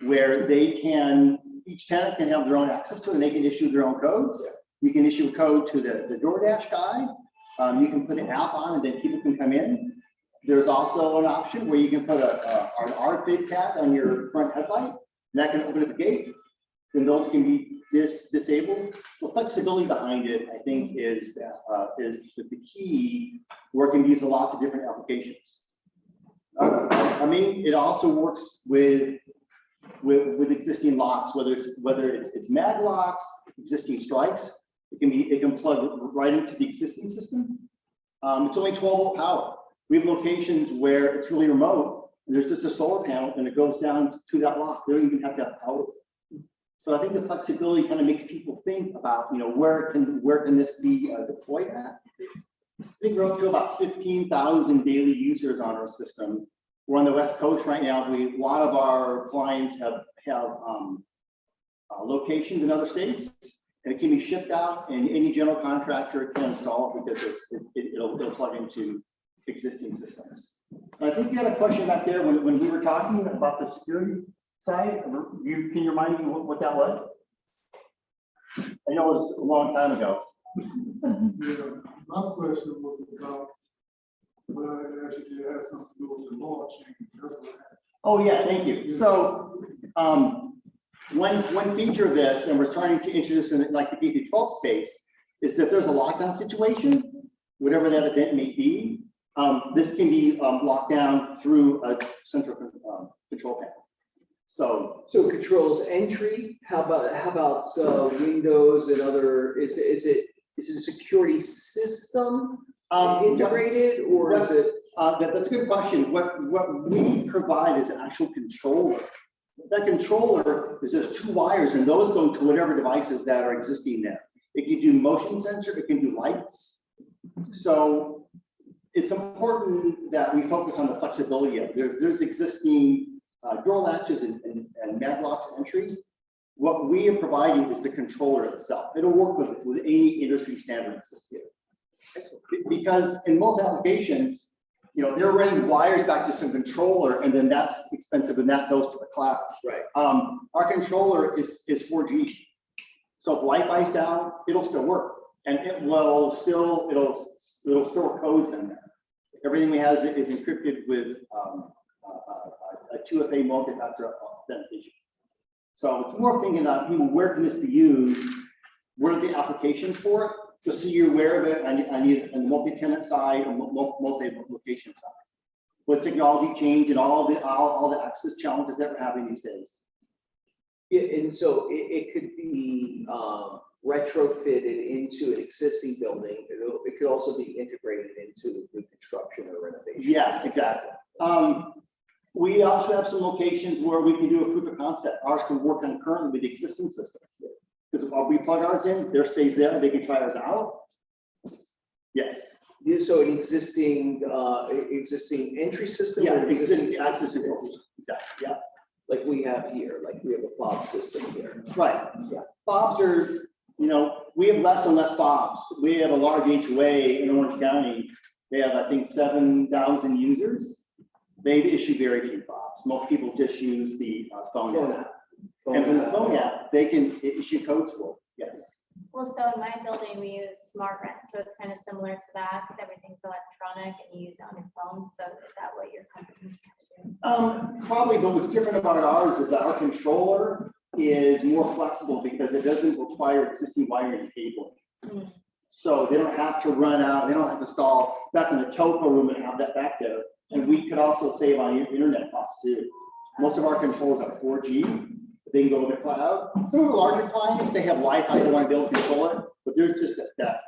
where each tenant can have their own access to it, and they can issue their own codes. You can issue a code to the DoorDash guy. You can put an app on and then people can come in. There's also an option where you can put an RFID tag on your front headlight, and that can open up the gate. Then those can be disabled. So flexibility behind it, I think, is the key, where it can be used in lots of different applications. I mean, it also works with existing locks, whether it's mag locks, existing strikes. It can plug right into the existing system. It's only 12-volt power. We have locations where it's really remote, and there's just a solar panel, and it goes down to that lock. They don't even have to have power. So I think the flexibility kind of makes people think about, you know, where can this be deployed at? I think we're up to about 15,000 daily users on our system. We're on the West Coast right now. A lot of our clients have locations in other states, and it can be shipped out, and any general contractor can install it because it'll plug into existing systems. So I think you had a question back there when we were talking about the security side. Can you remind me what that was? I know it was a long time ago. Yeah, my question was about, what I asked you, it has something to do with the law change. That's what happened. Oh, yeah, thank you. So one feature of this, and we're trying to introduce in like the K-12 space, is that there's a lockdown situation, whatever that event may be, this can be locked down through a central control panel. So it controls entry. How about windows and other? Is it a security system integrated, or is it? That's a good question. What we provide is an actual controller. That controller is just 2 wires, and those go to whatever devices that are existing there. It can do motion sensor. It can do lights. So it's important that we focus on the flexibility of it. There's existing door latches and mag locks entry. What we are providing is the controller itself. It'll work with any industry standard system. Because in most applications, you know, they're running wires back to some controller, and then that's expensive, and that goes to the cloud. Right. Our controller is 4G. So if Wi-Fi's down, it'll still work, and it'll store codes in there. Everything we have is encrypted with a 2FA multi-factor authentication. So it's more thinking about, where can this be used? What are the applications for it? Just so you're aware of it, I need on the multi-tenant side or multi-location side. With technology change and all the access challenges that we're having these days. Yeah, and so it could be retrofitted into an existing building. It could also be integrated into the construction or renovation. Yes, exactly. We also have some locations where we can do a proof of concept. Ours can work concurrently with the existing system. Because we plug ours in, theirs stays there, they can try ours out. Yes. So an existing entry system? Yeah, or existing access control system. Exactly. Yeah. Like we have here, like we have a fob system here. Right. Yeah. Fobs are, we have less and less fobs. We have a large HOA in Orange County. They have, I think, 7,000 users. They issue very few fobs. Most people just use the phone app. And from the phone app, they can issue codes for it. Yes. Well, so in my building, we use Smart Rent, so it's kind of similar to that, because everything's electronic and you use it on your phone. So is that what your company's kind of doing? Probably, but what's different about ours is that our controller is more flexible because it doesn't require existing wiring and cabling. So they don't have to run out, they don't have to install back in the telco room and have that back there. And we could also save on internet costs too. Most of our controllers are 4G. They can go to the cloud. Some of the larger clients, they have Wi-Fi, they want to be able to control it, but there's just that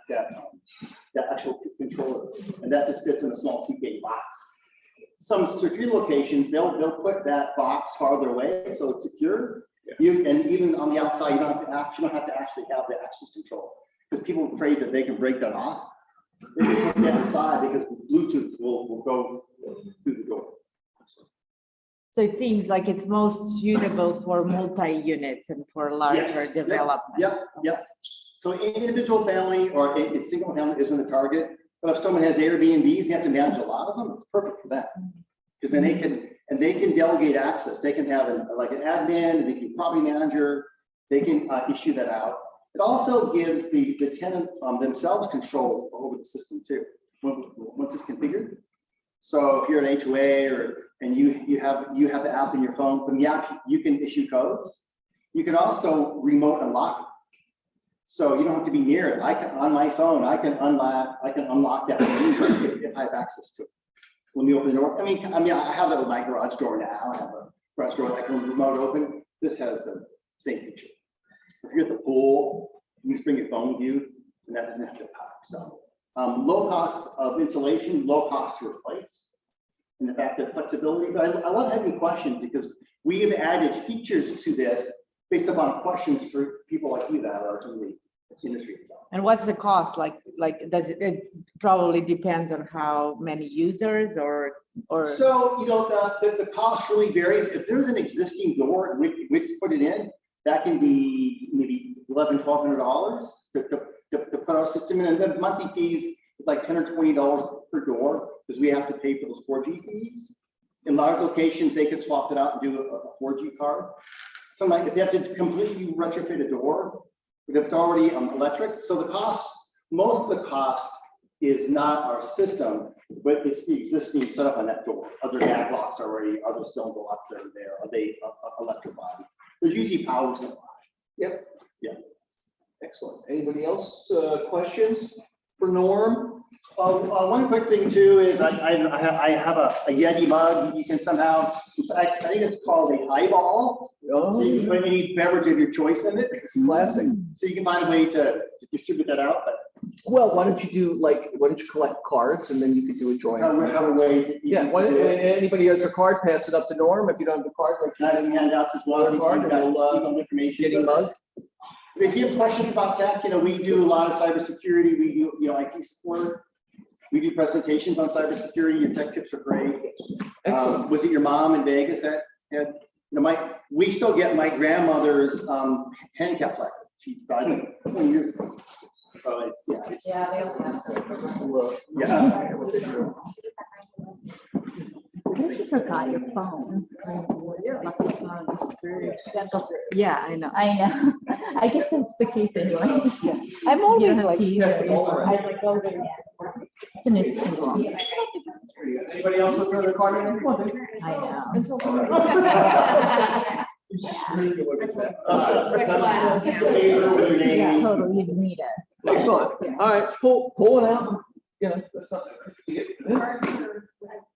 actual controller, and that just fits in a small 2K box. Some secure locations, they'll put that box farther away, so it's secure. And even on the outside, you don't have to actually have the access control, because people are afraid that they can break that off. They can put that aside because Bluetooth will go through the door. So it seems like it's most suitable for multi-units and for larger development. Yep. So individual family or a single family isn't the target, but if someone has Airbnbs, they have to manage a lot of them. It's perfect for that, because then they can delegate access. They can have like an admin, they can property manager. They can issue that out. It also gives the tenant themselves control over the system too. Once it's configured. So if you're an HOA and you have the app in your phone, from the app, you can issue codes. You can also remote unlock. So you don't have to be near it. On my phone, I can unlock that if I have access to it. When you open the door, I mean, I have that with my garage door now. I have a garage door that can remote open. This has the same feature. If you're at the pool, you just bring your phone with you, and that doesn't have to power. So low cost of installation, low cost to replace, and the fact that flexibility. But I love having questions because we have added features to this based upon questions for people like you that are in the industry itself. And what's the cost? Like does it probably depends on how many users or. So, the cost really varies. If there's an existing door, we just put it in, that can be maybe $1,100-$1,200 to put our system in. And the monthly fees is like $10 or $20 per door because we have to pay for those 4G fees. In large locations, they could swap it out and do a 4G card. Sometimes if they have to completely retrofit a door, but if it's already electric, so the cost, most of the cost is not our system, but it's the existing setup on that door. Are there mag locks already? Are there cylinder locks that are there? Are they electrified? There's usually power supply. Yep. Yeah. Excellent. Anybody else, questions for Norm? One quick thing too is I have a Yeti mug. You can somehow, in fact, I think it's called a highball. Oh, So you can put any beverage of your choice in it. It's classic. So you can find a way to distribute that out. But Well, why don't you collect cards and then you could do a drawing? how are ways that you Yeah, can do it. anybody has their card, pass it up to Norm. If you don't have the card, And I have handouts as well. Another card, and we'll, information. getting mugged. If you have questions about tech, we do a lot of cybersecurity. We do, IT support. We do presentations on cybersecurity. Your tech tips are great. Excellent. Was it your mom in Vegas that had, we still get my grandmother's handicap placard. She died like 20 years ago. So it's, Yeah, they all have some. You just forgot your phone. Yeah, I know. I know. I guess that's the case anyway. I'm always Yeah, like. yeah. I like always. It's an interesting law. Anybody else with further card? I know. Yeah, totally. You need it. Excellent. All right, pull it out. That's not.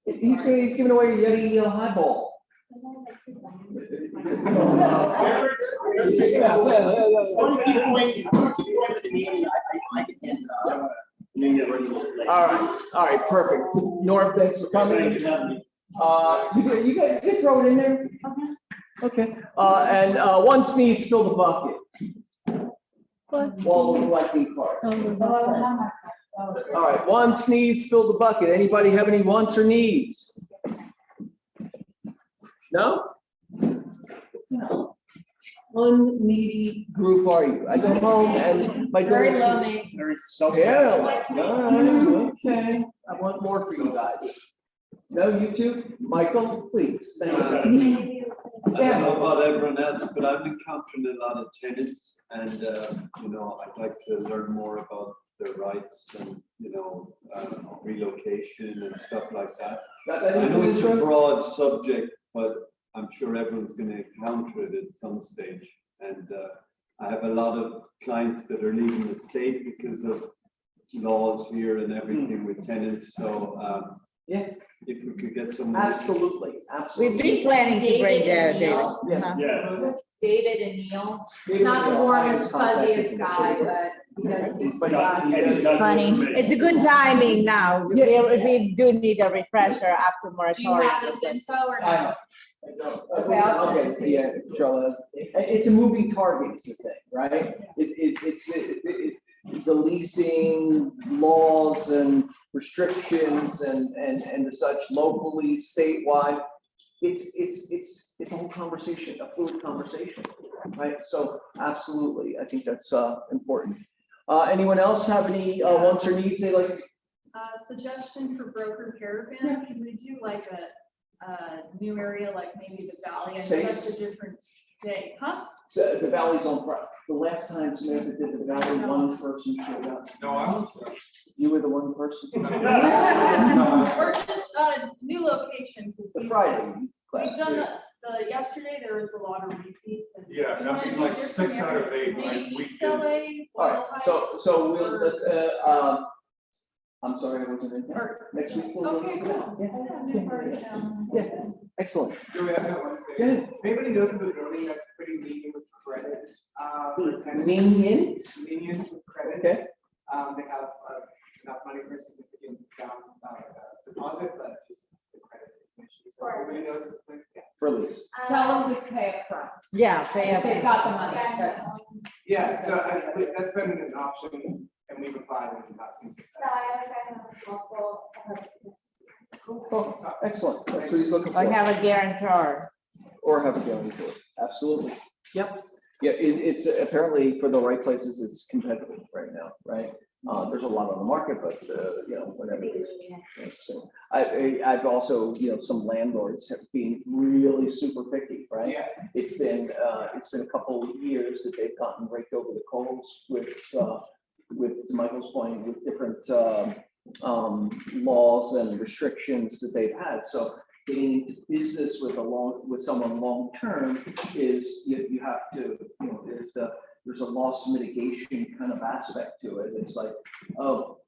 He's giving away a Yeti highball. All right, perfect. Norm, thanks for coming. You can throw it in there. Okay, and one sneeze, fill the bucket. Well, like the card. All right, one sneeze, fill the bucket. Anybody have any wants or needs? No? Unneedy group are you? I go home and my Very daughter- low maintenance. Very self. Yeah, all right, okay. I want more for you guys. No, you too? Michael, please. Thank you. I don't know about everyone else, but I'm encountering a lot of tenants and, I'd like to learn more about their rights and, relocation and stuff like that. I know it's a broad subject, but I'm sure everyone's going to encounter it at some stage. And I have a lot of clients that are leaving the state because of laws here and everything with tenants. So, yeah, if we could get some. Absolutely. We've been planning to bring David. Yeah. David and Neil. He's not the warmest, fuzziest guy, but he does teach the class. Funny. It's a good timing now. We do need a refresher after Do you have moratorium. his info or I not? know. Okay, I'll send it to you. Yeah, Charlotte. It's a moving target, is the thing, right? It's the leasing laws and restrictions and the such locally, statewide. It's a whole conversation, a fluid conversation, right? So absolutely, I think that's important. Anyone else have any wants or needs they like? Suggestion for broker caravan, can we do like a new area, like maybe the valley? I know that's a different day, huh? So the Valley's on, the last time Samantha did the Valley, one person showed up. No, I was. You were the one person? Or just new location. 'cause The we've- Friday class. We've done the yesterday, there was a lot of repeats. And Yeah, we wanna nothing do like different 6 out of areas, 8, like maybe weekends. East LA, All right, Loyal so Heights, we'll, or- I'm sorry, I wasn't in there. Next week. we'll- Okay, cool. Yeah. New parts down. Yeah. Excellent. Do we have that one Good. thing? If anybody knows of the building that's pretty lenient with credit, for tenants. Lenient? Lenient with credit. Okay. They have enough money for a significant down deposit, but just the credit is an issue. So everybody knows the place, yeah. Release. Tell them to pay up front. Yeah, pay If up. they've got the money, that's. Yeah, so that's been an option and we've applied and not seen success. Cool. Excellent. That's what he's looking for. I have a guarantor. Or have a guarantee. Absolutely. Yep. Yeah, it's apparently for the right places, it's competitive right now, right? There's a lot on the market, but you know, whatever. So I've also, you know, some landlords have been really super picky, right? Yeah. It's been a couple of years that they've gotten raked over the coals with Michael's point, with different laws and restrictions that they've had. So getting into business with someone long term is you have to, you know, there's a loss mitigation kind of aspect to it. It's like, oh,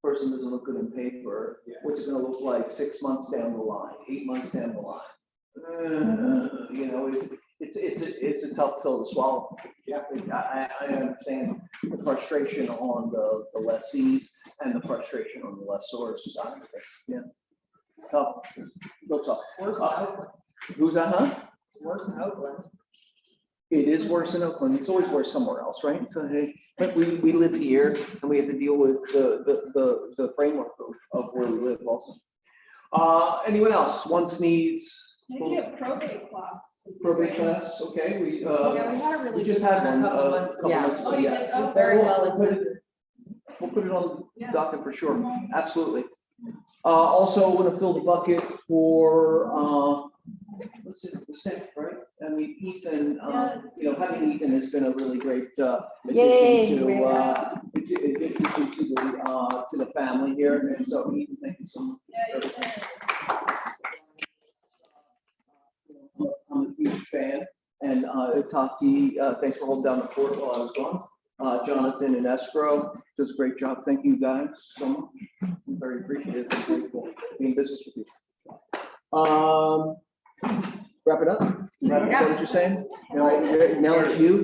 person doesn't look good on paper. What's it going to look like 6 months down the line, 8 months down the line? You know, it's a tough pill to swallow. Yeah, I understand the frustration on the lessees and the frustration on the lessors side. Yeah, tough. Real tough. Worse than Oakland. Who's that, huh? It's worse than Oakland. It is worse in Oakland. It's always worse somewhere else, right? So hey, but we live here and we have to deal with the framework of where we live also. Anyone else? Once needs. Maybe a probate class. Probate class, okay, we had a really we just good had one one a couple a months couple ago. months ago, Oh, you yeah. did? It was very well attended. We'll put it on Yeah. docket for sure, absolutely. Also want to fill the bucket for, let's see, the sixth, right? I mean, Ethan, Yes. you know, having Ethan has been a really great Yay, addition we're to the family here, and so Ethan, thank you so much. Yeah, you did. I'm a huge fan, and Tati, thanks for holding down the fort while I was gone. Jonathan and Escrow does a great job. Thank you guys so much. I'm very appreciative and grateful to be in business with you. Wrap it up. Is that what you're saying? Now it's you.